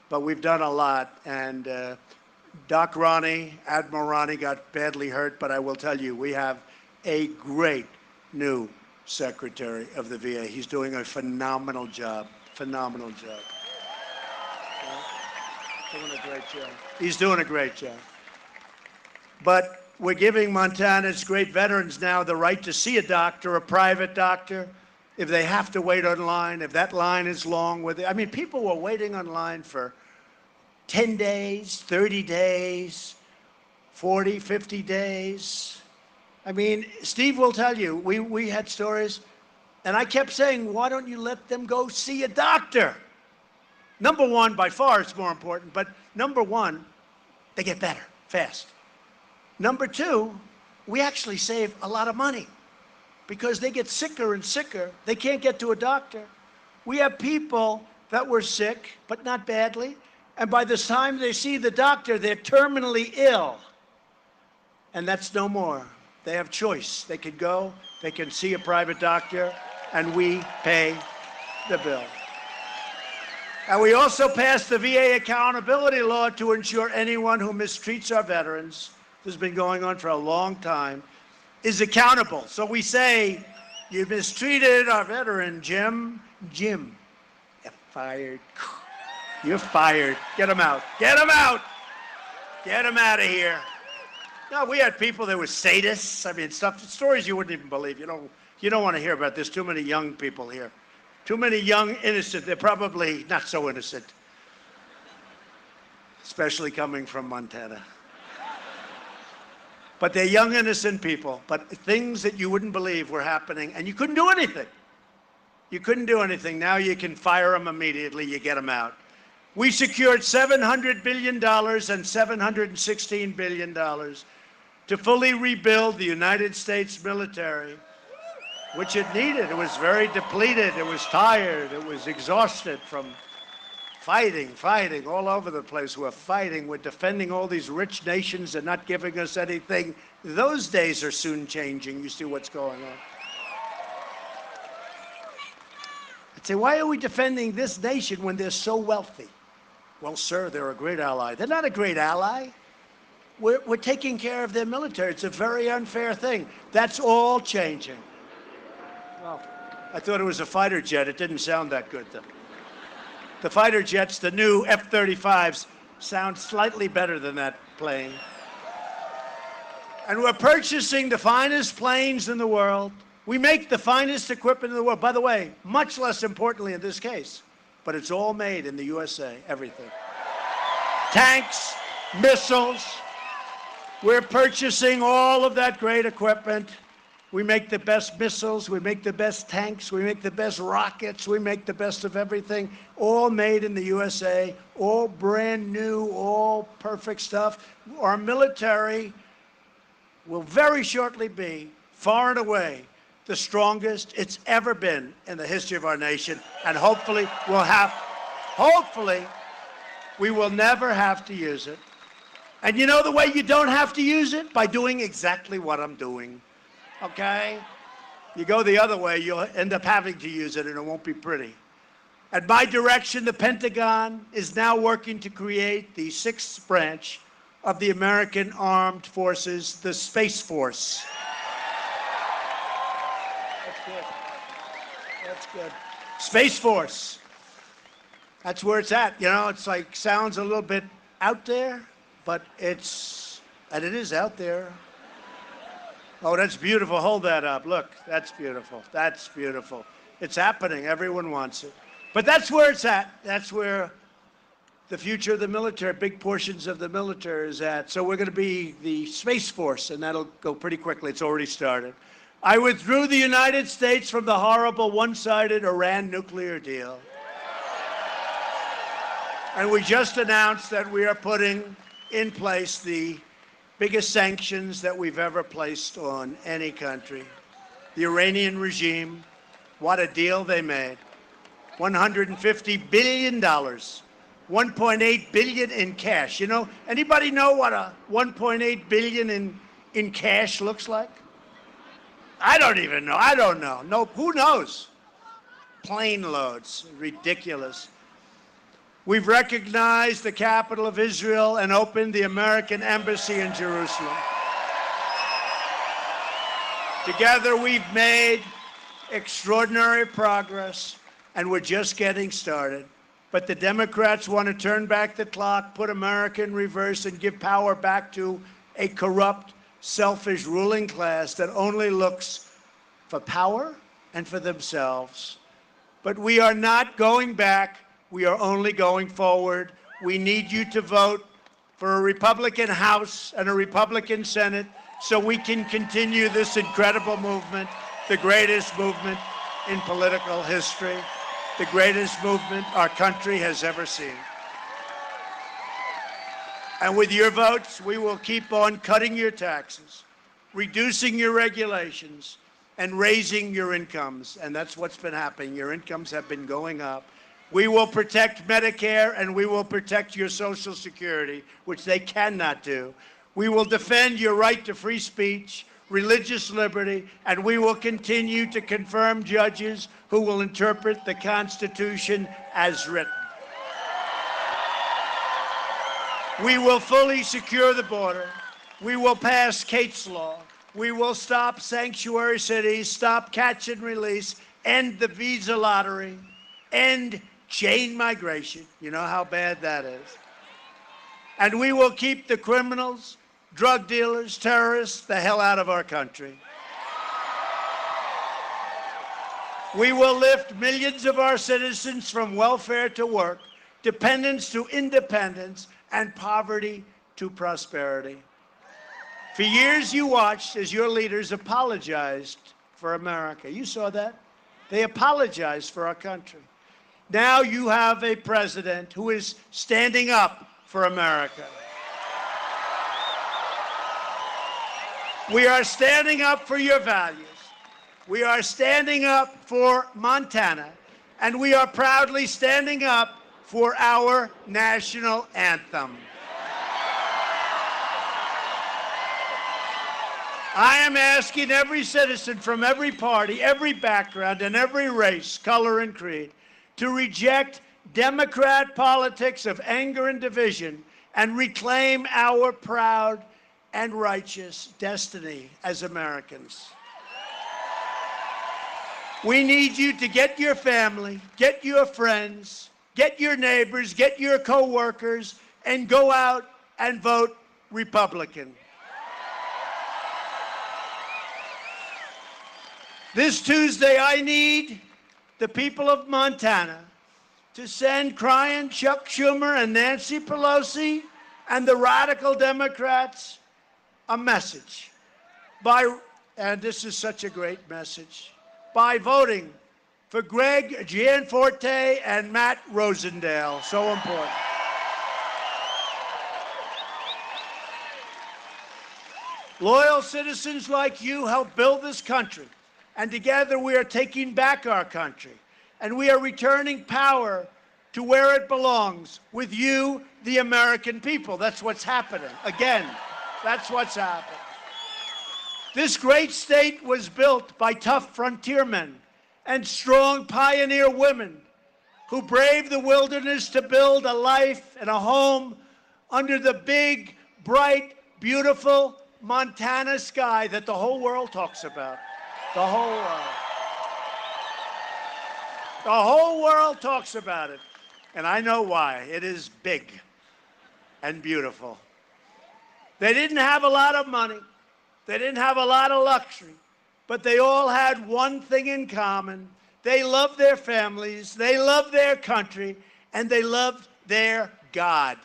S3: But we've done a lot, and Doc Ronnie, Admiral Ronnie, got badly hurt, but I will tell you, we have a great new Secretary of the VA. He's doing a phenomenal job. Phenomenal job. Doing a great job. He's doing a great job. But we're giving Montana's great veterans now the right to see a doctor, a private doctor, if they have to wait online, if that line is long with it. I mean, people were waiting online for 10 days, 30 days, 40, 50 days. I mean, Steve will tell you, we had stories, and I kept saying, why don't you let them go see a doctor? Number one, by far, it's more important, but number one, they get better, fast. Number two, we actually save a lot of money because they get sicker and sicker. They can't get to a doctor. We have people that were sick, but not badly, and by the time they see the doctor, they're terminally ill. And that's no more. They have choice. They can go, they can see a private doctor, and we pay the bill. And we also passed the VA accountability law to ensure anyone who mistreats our veterans, this has been going on for a long time, is accountable. So we say, you mistreated our veteran, Jim. Jim, you're fired. You're fired. Get him out. Get him out. Get him out of here. No, we had people that were sadists. I mean, stories you wouldn't even believe. You don't want to hear about this. Too many young people here. Too many young, innocent. They're probably not so innocent, especially coming from Montana. But they're young, innocent people. But things that you wouldn't believe were happening, and you couldn't do anything. You couldn't do anything. Now you can fire them immediately. You get them out. We secured $700 billion and $716 billion to fully rebuild the United States military, which it needed. It was very depleted. It was tired. It was exhausted from fighting all over the place. We're fighting. We're defending all these rich nations and not giving us anything. Those days are soon changing. You see what's going on. I'd say, why are we defending this nation when they're so wealthy? Well, sir, they're a great ally. They're not a great ally. We're taking care of their military. It's a very unfair thing. That's all changing. Well, I thought it was a fighter jet. It didn't sound that good, though. The fighter jets, the new F-35s, sound slightly better than that plane. And we're purchasing the finest planes in the world. We make the finest equipment in the world. By the way, much less importantly in this case, but it's all made in the USA, everything. Tanks, missiles. We're purchasing all of that great equipment. We make the best missiles, we make the best tanks, we make the best rockets, we make the best of everything, all made in the USA, all brand new, all perfect stuff. Our military will very shortly be, far and away, the strongest it's ever been in the history of our nation. And hopefully, we will never have to use it. And you know the way you don't have to use it? By doing exactly what I'm doing. Okay? You go the other way, you'll end up having to use it, and it won't be pretty. At my direction, the Pentagon is now working to create the sixth branch of the American Armed Forces, the Space Force. That's good. That's good. Space Force. That's where it's at. You know, it's like, sounds a little bit out there, but it is out there. Oh, that's beautiful. Hold that up. Look, that's beautiful. That's beautiful. It's happening. Everyone wants it. But that's where it's at. That's where the future of the military, big portions of the military is at. So we're going to be the Space Force, and that'll go pretty quickly. It's already started. I withdrew the United States from the horrible one-sided Iran nuclear deal. And we just announced that we are putting in place the biggest sanctions that we've ever placed on any country. The Iranian regime, what a deal they made. $150 billion, $1.8 billion in cash. You know, anybody know what a $1.8 billion in cash looks like? I don't even know. I don't know. No, who knows? Plane loads. Ridiculous. We've recognized the capital of Israel and opened the American embassy in Jerusalem. Together, we've made extraordinary progress, and we're just getting started. But the Democrats want to turn back the clock, put America in reverse, and give power back to a corrupt, selfish ruling class that only looks for power and for themselves. But we are not going back. We are only going forward. We need you to vote for a Republican House and a Republican Senate so we can continue this incredible movement, the greatest movement in political history, the greatest movement our country has ever seen. And with your votes, we will keep on cutting your taxes, reducing your regulations, and raising your incomes. And that's what's been happening. Your incomes have been going up. We will protect Medicare, and we will protect your Social Security, which they cannot do. We will defend your right to free speech, religious liberty, and we will continue to confirm judges who will interpret the Constitution as written. We will fully secure the border. We will pass Kate's Law. We will stop sanctuary cities, stop catch and release, end the visa lottery, end chain migration. You know how bad that is. And we will keep the criminals, drug dealers, terrorists, the hell out of our country. We will lift millions of our citizens from welfare to work, dependence to independence, and poverty to prosperity. For years, you watched as your leaders apologized for America. You saw that? They apologized for our country. Now you have a president who is standing up for America. We are standing up for your values. We are standing up for Montana. And we are proudly standing up for our national anthem. I am asking every citizen from every party, every background, and every race, color, and creed to reject Democrat politics of anger and division and reclaim our proud and righteous destiny as Americans. We need you to get your family, get your friends, get your neighbors, get your co-workers, and go out and vote Republican. This Tuesday, I need the people of Montana to send crying Chuck Schumer and Nancy Pelosi and the radical Democrats a message and this is such a great message, by voting for Greg Gianforte and Matt Rosendale. So important. Loyal citizens like you helped build this country, and together we are taking back our country, and we are returning power to where it belongs, with you, the American people. That's what's happening. Again, that's what's happening. This great state was built by tough frontiermen and strong pioneer women who braved the wilderness to build a life and a home under the big, bright, beautiful Montana sky that the whole world talks about. The whole world. The whole world talks about it. And I know why. It is big and beautiful. They didn't have a lot of money. They didn't have a lot of luxury. But they all had one thing in common. They loved their families, they loved their country, and they loved their God.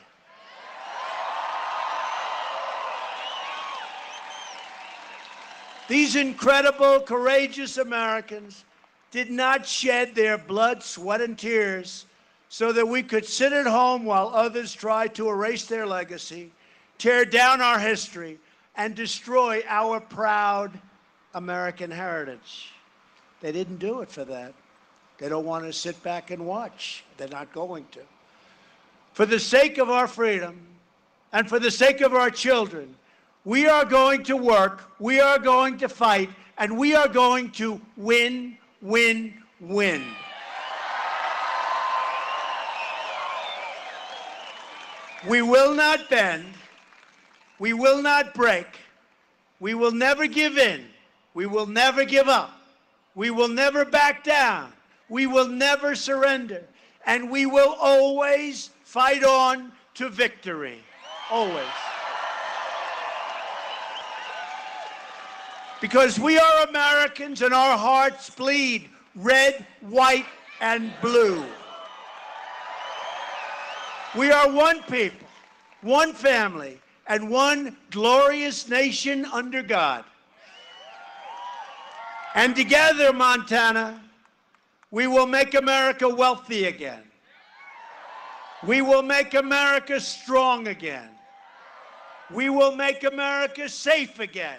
S3: These incredible, courageous Americans did not shed their blood, sweat, and tears so that we could sit at home while others tried to erase their legacy, tear down our history, and destroy our proud American heritage. They didn't do it for that. They don't want to sit back and watch. They're not going to. For the sake of our freedom and for the sake of our children, we are going to work, we are going to fight, and we are going to win, win, win. We will not bend. We will not break. We will never give in. We will never give up. We will never back down. We will never surrender. And we will always fight on to victory. Always. Because we are Americans and our hearts bleed red, white, and blue. We are one people, one family, and one glorious nation under God. And together, Montana, we will make America wealthy again. We will make America strong again. We will make America safe again.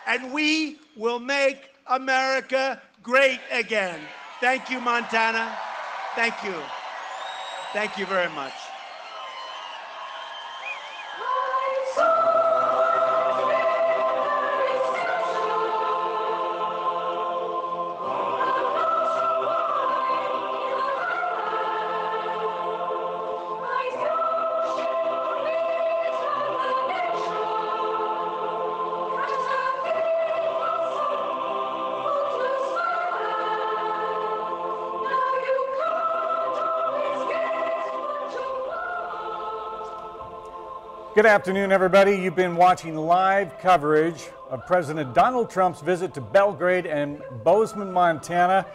S3: And we will make America great again. Thank you, Montana. Thank you. Thank you very much.
S1: Good afternoon, everybody. You've been watching live coverage of President Donald Trump's visit to Belgrade and Bozeman, Montana.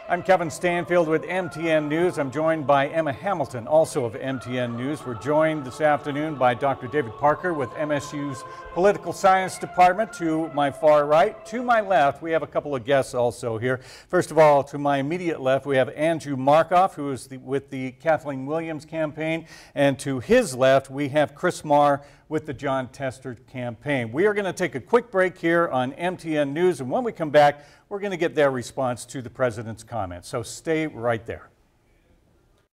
S1: I'm Kevin Stanfield with MTN News. I'm joined by Emma Hamilton, also of MTN News. We're joined this afternoon by Dr. David Parker with MSU's Political Science Department to my far right. To my left, we have a couple of guests also here. First of all, to my immediate left, we have Andrew Markoff, who is with the Kathleen Williams campaign. And to his left, we have Chris Marr with the Jon Tester campaign. We are going to take a quick break here on MTN News, and when we come back, we're going to get their response to the president's comments. So stay right there.